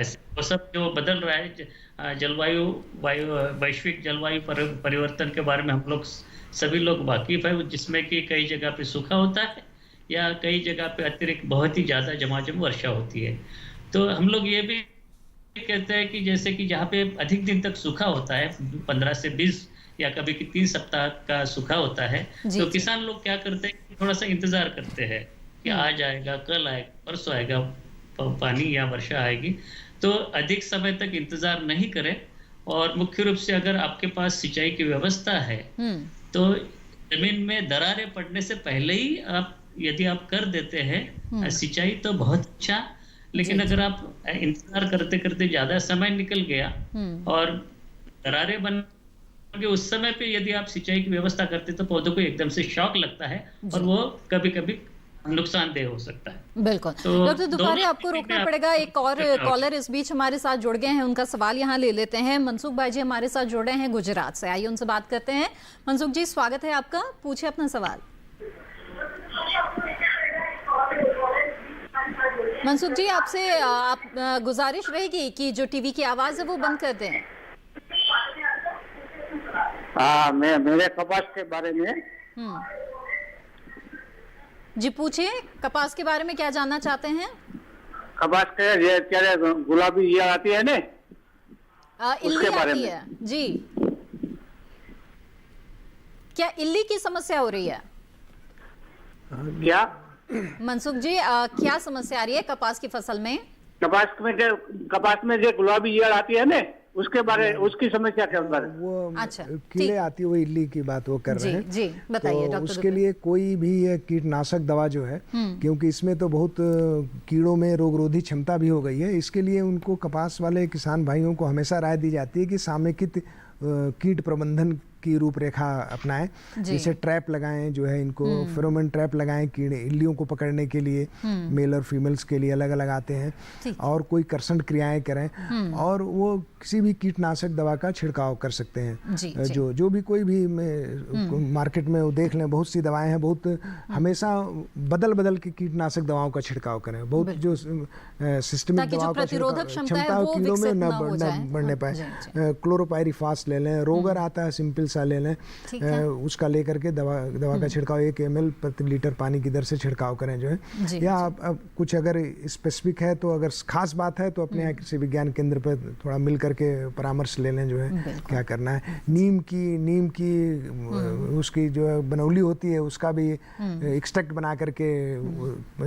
ऐसे मौसम जो बदल रहा है, वैश्विक जलवायु परिवर्तन के बारे में हम लोग सभी लोग वाकिफ है, जिसमें कि कई जगह पे सूखा होता है या कई जगह पे अतिरिक्त बहुत ही ज्यादा झमाझम वर्षा होती है। तो हम लोग ये भी कहते हैं कि जैसे कि जहाँ पे अधिक दिन तक सूखा होता है, 15 से 20 या कभी 3 सप्ताह का सूखा होता है, तो किसान लोग क्या करते हैं, थोड़ा सा इंतजार करते हैं कि आज आएगा, कल आएगा, परसों आएगा पानी या वर्षा आएगी। तो अधिक समय तक इंतजार नहीं करें, और मुख्य रूप से अगर आपके पास सिंचाई की व्यवस्था है तो जमीन में दरारें पड़ने से पहले ही आप यदि आप कर देते हैं सिंचाई तो बहुत अच्छा। लेकिन अगर आप इंतजार करते करते ज्यादा समय निकल गया और दरारें बन गए, उस समय पे यदि आप सिंचाई की व्यवस्था करते तो पौधों को एकदम से शॉक लगता है और वो कभी कभी नुकसानदेह हो सकता है। बिल्कुल। तो डॉक्टर दुपारे, आपको रोकना पड़ेगा, एक और कॉलर इस बीच हमारे साथ जुड़ गए हैं, उनका सवाल यहाँ ले लेते हैं। मनसुख भाई जी हमारे साथ जुड़े हैं गुजरात से, आइए उनसे बात करते हैं। मनसुख जी, स्वागत है आपका, पूछिए अपना सवाल। मनसुख जी, आपसे गुजारिश रहेगी कि जो टीवी की आवाज है वो बंद कर दें। मेरे कपास के बारे में जी पूछिए, कपास के बारे में क्या जानना चाहते हैं? कपास के ये क्या गुलाबी ये आती है ना, इल्ली आती है जी, क्या इल्ली की समस्या हो रही है? क्या मनसुख जी, क्या समस्या आ रही है कपास की फसल में? कपास में जो गुलाबी ईयर आती है ना, उसके बारे उसकी समस्या क्या बारे? वो अच्छा कीड़े आती है, वो इल्ली की बात वो कर रहे हैं जी, बताइए तो उसके लिए कोई भी कीटनाशक दवा जो है, क्योंकि इसमें तो बहुत कीड़ों में रोगरोधी क्षमता भी हो गई है, इसके लिए उनको कपास वाले किसान भाइयों को हमेशा राय दी जाती है कि सामयिक कीट प्रबंधन की रूपरेखा अपनाएं, जैसे ट्रैप लगाएं, जो है इनको फेरोमोन ट्रैप लगाएं, कीड़े इल्लियों को पकड़ने के लिए मेल और फीमेल्स के लिए अलग अलग आते हैं, और कोई कर्षण क्रियाएं करें, और वो किसी भी कीटनाशक दवा का छिड़काव कर सकते हैं। जो भी कोई भी मार्केट में वो देख लें, बहुत सी दवाएं हैं, बहुत हमेशा बदल के कीटनाशक दवाओं का छिड़काव करें, बहुत जो सिस्टमिक दवाओं का क्षमता कीड़ों में न बढ़ने पाए। क्लोरोपाइरिफास ले लें, रोगर आता है सिंपल सा ले लें, उसका लेकर के दवा का छिड़काव 1 ml प्रति लीटर पानी की दर से छिड़काव करें जो है। या आप कुछ अगर स्पेसिफिक है तो अगर खास बात है तो अपने यहाँ कृषि विज्ञान केंद्र पर थोड़ा मिल करके परामर्श ले लें जो है क्या करना है। नीम की उसकी जो बनौली होती है उसका भी एक्सट्रैक्ट बना करके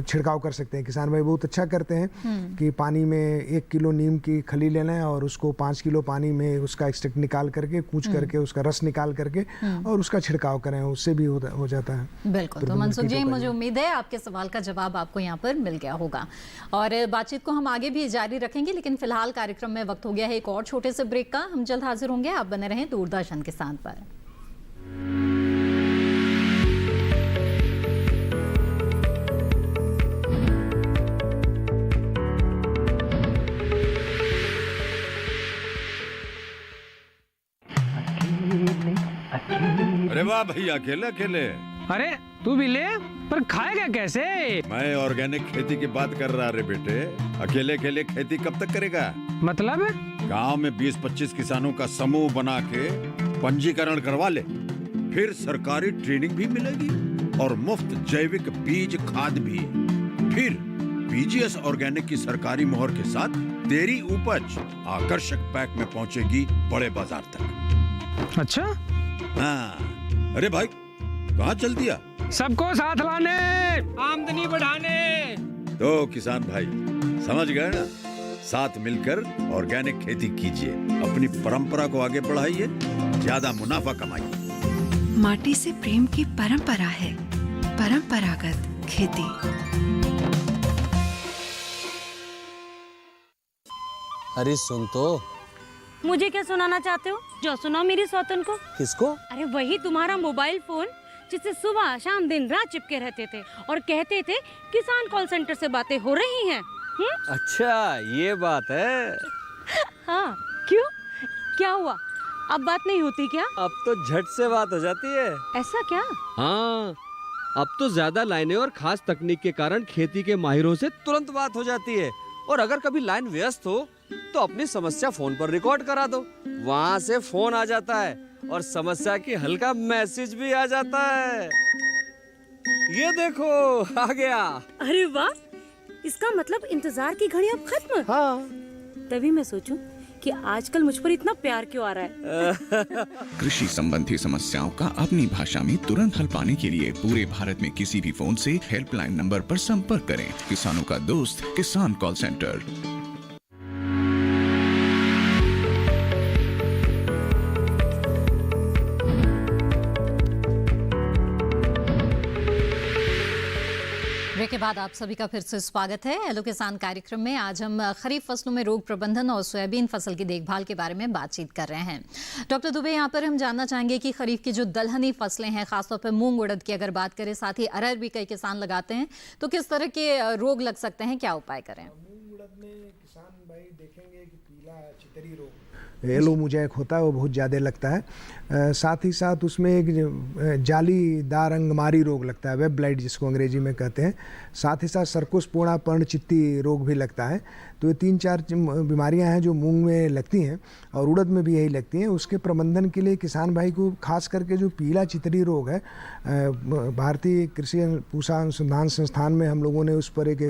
छिड़काव कर सकते हैं। किसान भाई बहुत अच्छा करते हैं कि पानी में 1 किलो नीम की खली ले लें और उसको 5 किलो पानी में उसका एक्सट्रैक्ट निकाल करके कूच करके उसका रस निकाल करके और उसका छिड़काव करें, उससे भी हो जाता है। बिल्कुल। तो मनसुख जी, मुझे उम्मीद है आपके सवाल का जवाब आपको यहाँ पर मिल गया होगा और बातचीत को हम आगे भी जारी रखेंगे, लेकिन फिलहाल कार्यक्रम में वक्त हो गया है एक और छोटे से ब्रेक का। हम जल्द हाजिर होंगे, आप बने रहें दूरदर्शन के साथ पर। अरे वाह भैया, अकेले अकेले। अरे तू भी ले, पर खाएगा कैसे? मैं ऑर्गेनिक खेती की बात कर रहा रे बेटे। अकेले अकेले खेती कब तक करेगा? मतलब गांव में 20-25 किसानों का समूह बना के पंजीकरण करवा ले, फिर सरकारी ट्रेनिंग भी मिलेगी और मुफ्त जैविक बीज खाद भी। फिर बीजीएस ऑर्गेनिक की सरकारी मोहर के साथ तेरी उपज आकर्षक पैक में पहुंचेगी बड़े बाजार तक। अच्छा? हाँ। अरे भाई, कहाँ चल दिया? सबको साथ लाने, आमदनी बढ़ाने। तो किसान भाई समझ गए ना? साथ मिलकर ऑर्गेनिक खेती कीजिए, अपनी परंपरा को आगे बढ़ाइए, ज्यादा मुनाफा कमाइए। माटी से प्रेम की परंपरा है परंपरागत खेती। अरे सुन तो। मुझे क्या सुनाना चाहते हो? जो सुनाओ मेरी सौतन को। किसको? अरे वही तुम्हारा मोबाइल फोन जिससे सुबह शाम दिन रात चिपके रहते थे और कहते थे किसान कॉल सेंटर से बातें हो रही हैं। अच्छा ये बात है। हाँ, क्यों? क्या हुआ? अब बात नहीं होती क्या? अब तो झट से बात हो जाती है। ऐसा क्या? हाँ, अब तो ज्यादा लाइनें और खास तकनीक के कारण खेती के माहिरों से तुरंत बात हो जाती है। और अगर कभी लाइन व्यस्त हो तो अपनी समस्या फोन पर रिकॉर्ड करा दो, वहाँ से फोन आ जाता है और समस्या की हल का मैसेज भी आ जाता है। ये देखो आ गया। अरे वाह, इसका मतलब इंतजार की घड़ी अब खत्म। हाँ। तभी मैं सोचूं कि आजकल मुझ पर इतना प्यार क्यों आ रहा है। कृषि संबंधी समस्याओं का अपनी भाषा में तुरंत हल पाने के लिए पूरे भारत में किसी भी फोन से हेल्पलाइन नंबर पर संपर्क करें। किसानों का दोस्त किसान कॉल सेंटर। ब्रेक के बाद आप सभी का फिर से स्वागत है। हेलो किसान कार्यक्रम में आज हम खरीफ फसलों में रोग प्रबंधन और सोयाबीन फसल की देखभाल के बारे में बातचीत कर रहे हैं। डॉक्टर दुबे, यहाँ पर हम जानना चाहेंगे कि खरीफ की जो दलहनी फसलें हैं, खासतौर पर मूंग उड़द की अगर बात करें, साथ ही अरहर भी कई किसान लगाते हैं, तो किस तरह के रोग लग सकते हैं, क्या उपाय करें? मूंग उड़द में किसान भाई देखेंगे कि पीला चितरी रोग येलो मोज़ेक होता है, वो बहुत ज़्यादा लगता है। साथ ही साथ उसमें एक जालीदार अंगमारी रोग लगता है, वेब ब्लाइट जिसको अंग्रेजी में कहते हैं। साथ ही साथ सरकोस्पोड़ा पर्णचित्ती रोग भी लगता है। तो ये 3-4 बीमारियां हैं जो मूंग में लगती हैं और उड़द में भी यही लगती हैं। उसके प्रबंधन के लिए किसान भाई को खास करके जो पीला चितरी रोग है, भारतीय कृषि पूषा अनुसंधान संस्थान में हम लोगों ने उस पर एक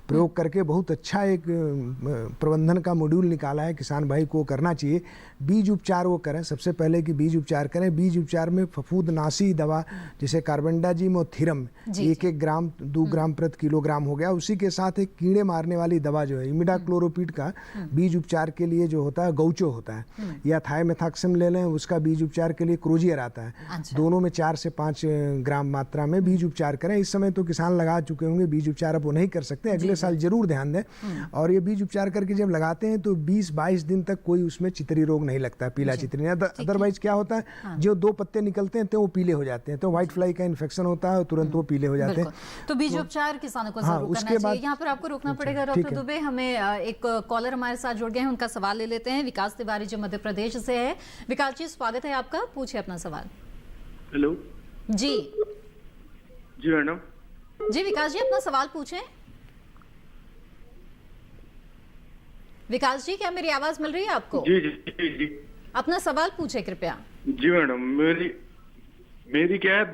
प्रयोग करके बहुत अच्छा एक प्रबंधन का मॉड्यूल निकाला है। किसान भाई को करना चाहिए। बीज उपचार वो करें, सबसे पहले कि बीज उपचार करें। बीज उपचार में फफूंदनाशी दवा जैसे कार्बेंडाजिम और थीरम 1-1 ग्राम 2 ग्राम प्रति किलोग्राम हो गया। उसी के साथ एक कीड़े मारने वाली दवा जो है इमिडाक्लोरोपिड का बीज उपचार के लिए जो होता है गौचो होता है, या थाइमेथाक्सिम ले लें, उसका बीज उपचार के लिए क्रोजियर आता है। अच्छा। दोनों में 4 से 5 ग्राम मात्रा में बीज उपचार करें। इस समय तो किसान लगा चुके होंगे, बीज उपचार अब वो नहीं कर सकते, अगले साल जरूर ध्यान दें। और ये बीज उपचार करके जब लगाते हैं तो 20-22 दिन तक कोई उसमें चितरी रोग नहीं लगता है, पीला चितरी। अदरवाइज क्या होता है, जो 2 पत्ते निकलते हैं तो वो पीले हो जाते हैं, तो व्हाइट फ्लाई का इन्फेक्शन होता है, तुरंत वो पीले हो जाते हैं। तो बीज उपचार किसानों को जरूर करना चाहिए। यहाँ पर आपको रोकना पड़ेगा डॉक्टर दुबे, हमें एक कॉलर हमारे साथ जुड़ गए हैं, उनका सवाल ले लेते हैं। विकास तिवारी जो मध्य प्रदेश से है। विकास जी, स्वागत है आपका, पूछिए अपना सवाल। हेलो जी मैडम। जी विकास जी, अपना सवाल पूछें। विकास जी, क्या मेरी आवाज मिल रही है आपको? जी। अपना सवाल पूछे कृपया। जी मैडम, मेरी क्या है,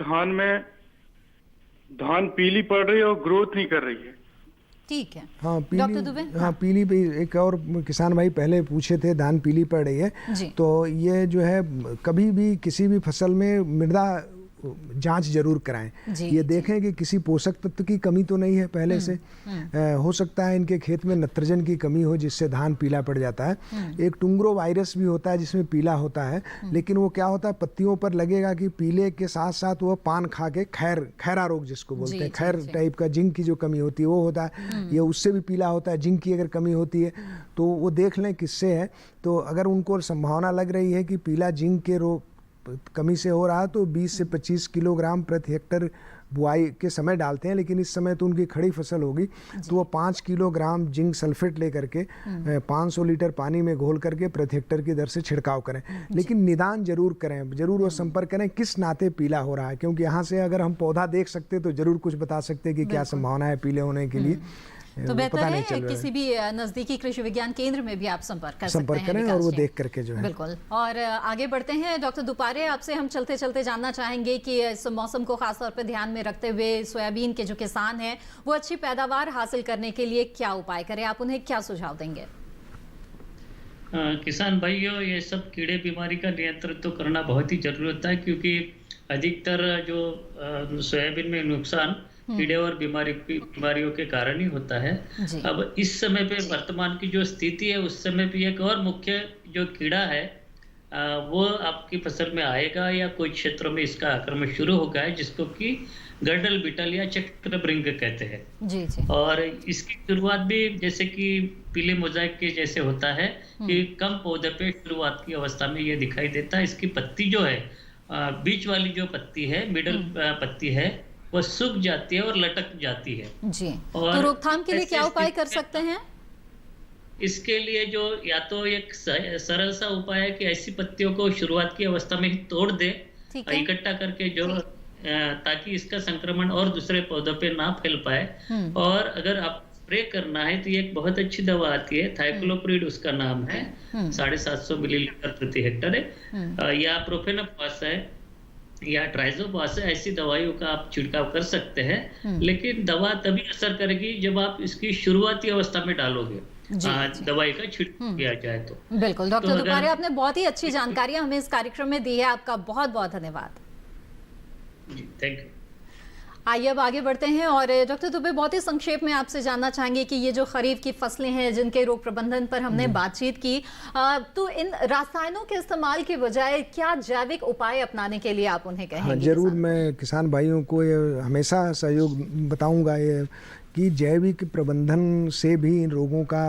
धान पीली पड़ रही है और ग्रोथ नहीं कर रही है। ठीक है। हाँ डॉक्टर दुबे, हाँ पीली पे एक और किसान भाई पहले पूछे थे, धान पीली पड़ रही है जी। तो ये जो है कभी भी किसी भी फसल में मृदा जांच जरूर कराएं। ये देखें कि किसी पोषक तत्व की कमी तो नहीं है पहले से। हो सकता है इनके खेत में नत्रजन की कमी हो जिससे धान पीला पड़ जाता है। एक टुंग्रो वायरस भी होता है जिसमें पीला होता है, लेकिन वो क्या होता है, पत्तियों पर लगेगा कि पीले के साथ साथ वो पान खा के खैरा रोग जिसको बोलते हैं, खैर टाइप का जिंक की जो कमी होती है वो होता है। ये उससे भी पीला होता है। जिंक की अगर कमी होती है तो वो देख लें किससे है। तो अगर उनको संभावना लग रही है कि पीला जिंक के रोग कमी से हो रहा है तो 20 से 25 किलोग्राम प्रति हेक्टर बुआई के समय डालते हैं। लेकिन इस समय तो उनकी खड़ी फसल होगी तो वो 5 किलोग्राम जिंक सल्फेट लेकर के 500 लीटर पानी में घोल करके प्रति हेक्टर की दर से छिड़काव करें। लेकिन निदान जरूर करें, जरूर वो संपर्क करें किस नाते पीला हो रहा है, क्योंकि यहाँ से अगर हम पौधा देख सकते तो जरूर कुछ बता सकते कि क्या संभावना है पीले होने के लिए। तो बेहतर है किसी भी नजदीकी कृषि विज्ञान केंद्र में भी आप संपर्क करें और वो देख करके जो है। बिल्कुल। और आगे बढ़ते हैं डॉक्टर दुपारे, आपसे हम चलते चलते जानना चाहेंगे कि इस मौसम को खास तौर पर ध्यान में रखते हुए सोयाबीन के जो किसान हैं वो अच्छी पैदावार हासिल करने के लिए क्या उपाय करें, आप उन्हें क्या सुझाव देंगे? किसान भाइयों, ये सब कीड़े बीमारी का नियंत्रण तो करना बहुत ही जरूरी होता है, क्योंकि अधिकतर जो सोयाबीन में नुकसान कीड़े और बीमारियों के कारण ही होता है। अब इस समय पे वर्तमान की जो स्थिति है उस समय पे एक और मुख्य जो कीड़ा है वो आपकी फसल में आएगा या कुछ क्षेत्रों में इसका आक्रमण शुरू हो गया है, जिसको कि गर्डल बीटल या चक्रभृंग कहते हैं। जी। और इसकी शुरुआत भी जैसे कि पीले मोजाइक के जैसे होता है कि कम पौधे पे शुरुआत की अवस्था में ये दिखाई देता है। इसकी पत्ती जो है, बीच वाली जो पत्ती है, मिडल पत्ती है, वो सूख जाती है और लटक जाती है जी। तो रोकथाम के लिए क्या उपाय कर सकते हैं? इसके लिए जो या तो एक सरल सा उपाय है कि ऐसी पत्तियों को शुरुआत की अवस्था में ही तोड़ दे इकट्ठा करके, जो ताकि इसका संक्रमण और दूसरे पौधों पे ना फैल पाए। और अगर आप स्प्रे करना है तो ये एक बहुत अच्छी दवा आती है, थाइक्लोप्रिड उसका नाम है, 750 मिलीलीटर प्रति हेक्टर है, या प्रोफेनोफास है या ट्राइजोपास है। ऐसी दवाइयों का आप छिड़काव कर सकते हैं। लेकिन दवा तभी असर करेगी जब आप इसकी शुरुआती अवस्था में डालोगे, दवाई का छिड़काव किया जाए तो। बिल्कुल डॉक्टर दुपारे, आपने बहुत ही अच्छी जानकारियां हमें इस कार्यक्रम में दी है, आपका बहुत बहुत धन्यवाद। Thank you. आइए अब आगे बढ़ते हैं और डॉक्टर दुबे, बहुत ही संक्षेप में आपसे जानना चाहेंगे कि ये जो खरीफ की फसलें हैं जिनके रोग प्रबंधन पर हमने बातचीत की, तो इन रासायनों के इस्तेमाल के बजाय क्या जैविक उपाय अपनाने के लिए आप उन्हें कहेंगे? हाँ, जरूर मैं किसान भाइयों को ये हमेशा सहयोग बताऊंगा ये कि जैविक प्रबंधन से भी इन रोगों का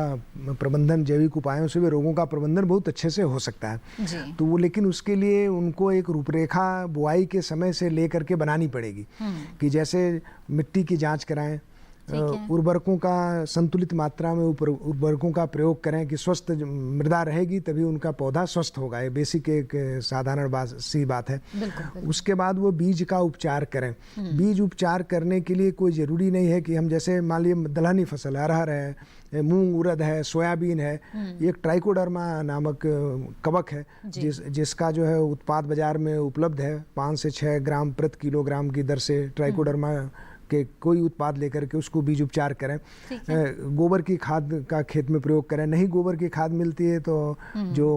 प्रबंधन, जैविक उपायों से भी रोगों का प्रबंधन बहुत अच्छे से हो सकता है। तो वो, लेकिन उसके लिए उनको एक रूपरेखा बुआई के समय से लेकर के बनानी पड़ेगी कि जैसे मिट्टी की जांच कराएं, उर्वरकों का संतुलित मात्रा में उर्वरकों का प्रयोग करें कि स्वस्थ मृदा रहेगी तभी उनका पौधा स्वस्थ होगा। ये बेसिक एक साधारण सी बात है। उसके बाद वो बीज का उपचार करें। बीज उपचार करने के लिए कोई ज़रूरी नहीं है कि हम जैसे मान लीजिए दलहनी फसल अरहर है, मूंग उड़द है, सोयाबीन है, एक ट्राइकोडर्मा नामक कवक है जिसका जो है उत्पाद बाजार में उपलब्ध है। 5 से 6 ग्राम प्रति किलोग्राम की दर से ट्राइकोडर्मा के कोई उत्पाद लेकर के उसको बीज उपचार करें। गोबर की खाद का खेत में प्रयोग करें। नहीं गोबर की खाद मिलती है तो जो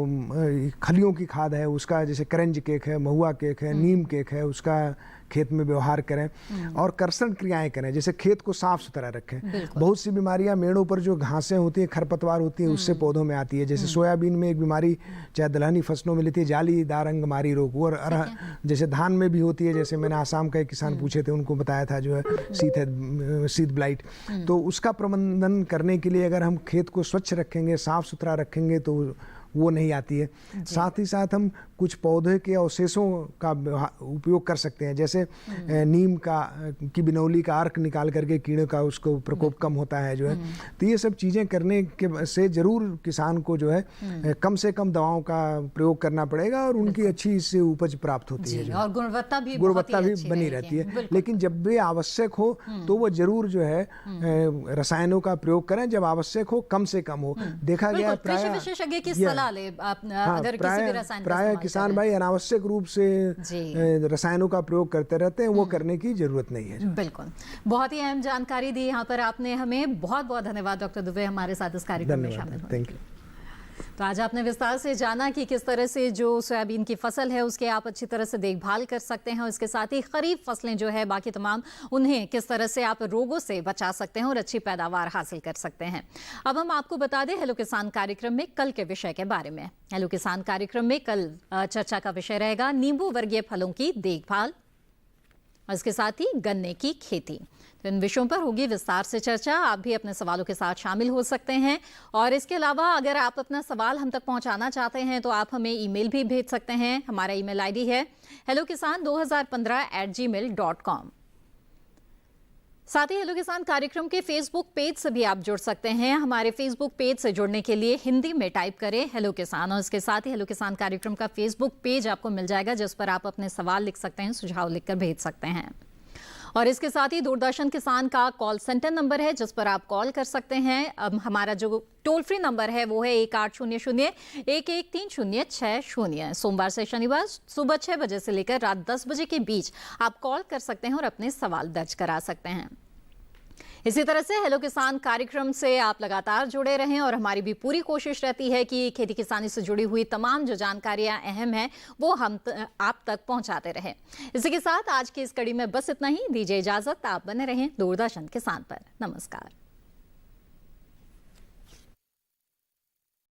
खलियों की खाद है उसका, जैसे करंज केक है, महुआ केक है, नीम केक है, उसका खेत में व्यवहार करें और कर्षण क्रियाएं करें, जैसे खेत को साफ सुथरा रखें। बहुत सी बीमारियां मेड़ों पर जो घासें होती हैं, खरपतवार होती है, उससे पौधों में आती है। जैसे सोयाबीन में एक बीमारी चाहे दलहनी फसलों में लेती है, जालीदार अंगमारी रोग, और जैसे धान में भी होती है। जैसे मैंने आसाम का एक किसान पूछे थे, उनको बताया था जो है शीत ब्लाइट। तो उसका प्रबंधन करने के लिए अगर हम खेत को स्वच्छ रखेंगे, साफ सुथरा रखेंगे तो वो नहीं आती है। साथ ही साथ हम कुछ पौधे के अवशेषों का उपयोग कर सकते हैं, जैसे नीम की बिनौली का अर्क निकाल करके कीड़े का उसको प्रकोप कम होता है जो है। तो ये सब चीज़ें करने के से जरूर किसान को जो है कम से कम दवाओं का प्रयोग करना पड़ेगा और उनकी अच्छी इससे उपज प्राप्त होती है और गुणवत्ता भी बनी रहती है। लेकिन जब भी आवश्यक हो तो वो जरूर जो है रसायनों का प्रयोग करें, जब आवश्यक हो कम से कम हो। देखा गया कृषि विशेषज्ञ की सलाह सलाह ले अगर किसी भी रसायन प्राय किसान भाई अनावश्यक रूप से रसायनों का प्रयोग करते रहते हैं, वो करने की जरूरत नहीं है। बिल्कुल, बहुत ही अहम जानकारी दी यहाँ पर आपने हमें। बहुत बहुत धन्यवाद डॉक्टर दुबे हमारे साथ इस कार्यक्रम में शामिल हुए। Thank you. तो आज आपने विस्तार से जाना कि किस तरह से जो सोयाबीन की फसल है उसके आप अच्छी तरह से देखभाल कर सकते हैं, और इसके साथ ही खरीफ फसलें जो है बाकी तमाम, उन्हें किस तरह से आप रोगों से बचा सकते हैं और अच्छी पैदावार हासिल कर सकते हैं। अब हम आपको बता दें हेलो किसान कार्यक्रम में कल के विषय के बारे में। हेलो किसान कार्यक्रम में कल चर्चा का विषय रहेगा नींबू वर्गीय फलों की देखभाल, और इसके साथ ही गन्ने की खेती। तो इन विषयों पर होगी विस्तार से चर्चा। आप भी अपने सवालों के साथ शामिल हो सकते हैं, और इसके अलावा अगर आप अपना सवाल हम तक पहुंचाना चाहते हैं तो आप हमें ईमेल भी भेज सकते हैं। हमारा ईमेल आईडी है hellokisan2015@gmail.com। साथ ही हेलो किसान कार्यक्रम के फेसबुक पेज से भी आप जुड़ सकते हैं। हमारे फेसबुक पेज से जुड़ने के लिए हिंदी में टाइप करें हेलो किसान, और इसके साथ ही हेलो किसान कार्यक्रम का फेसबुक पेज आपको मिल जाएगा, जिस पर आप अपने सवाल लिख सकते हैं, सुझाव लिखकर भेज सकते हैं। और इसके साथ ही दूरदर्शन किसान का कॉल सेंटर नंबर है, जिस पर आप कॉल कर सकते हैं। अब हमारा जो टोल फ्री नंबर है वो है 1800-113060। सोमवार से शनिवार सुबह 6 बजे से लेकर रात 10 बजे के बीच आप कॉल कर सकते हैं और अपने सवाल दर्ज करा सकते हैं। इसी तरह से हेलो किसान कार्यक्रम से आप लगातार जुड़े रहें, और हमारी भी पूरी कोशिश रहती है कि खेती किसानी से जुड़ी हुई तमाम जो जानकारियां अहम हैं वो हम आप तक पहुंचाते रहें। इसी के साथ आज की इस कड़ी में बस इतना ही। दीजिए इजाजत, आप बने रहें दूरदर्शन किसान पर। नमस्कार।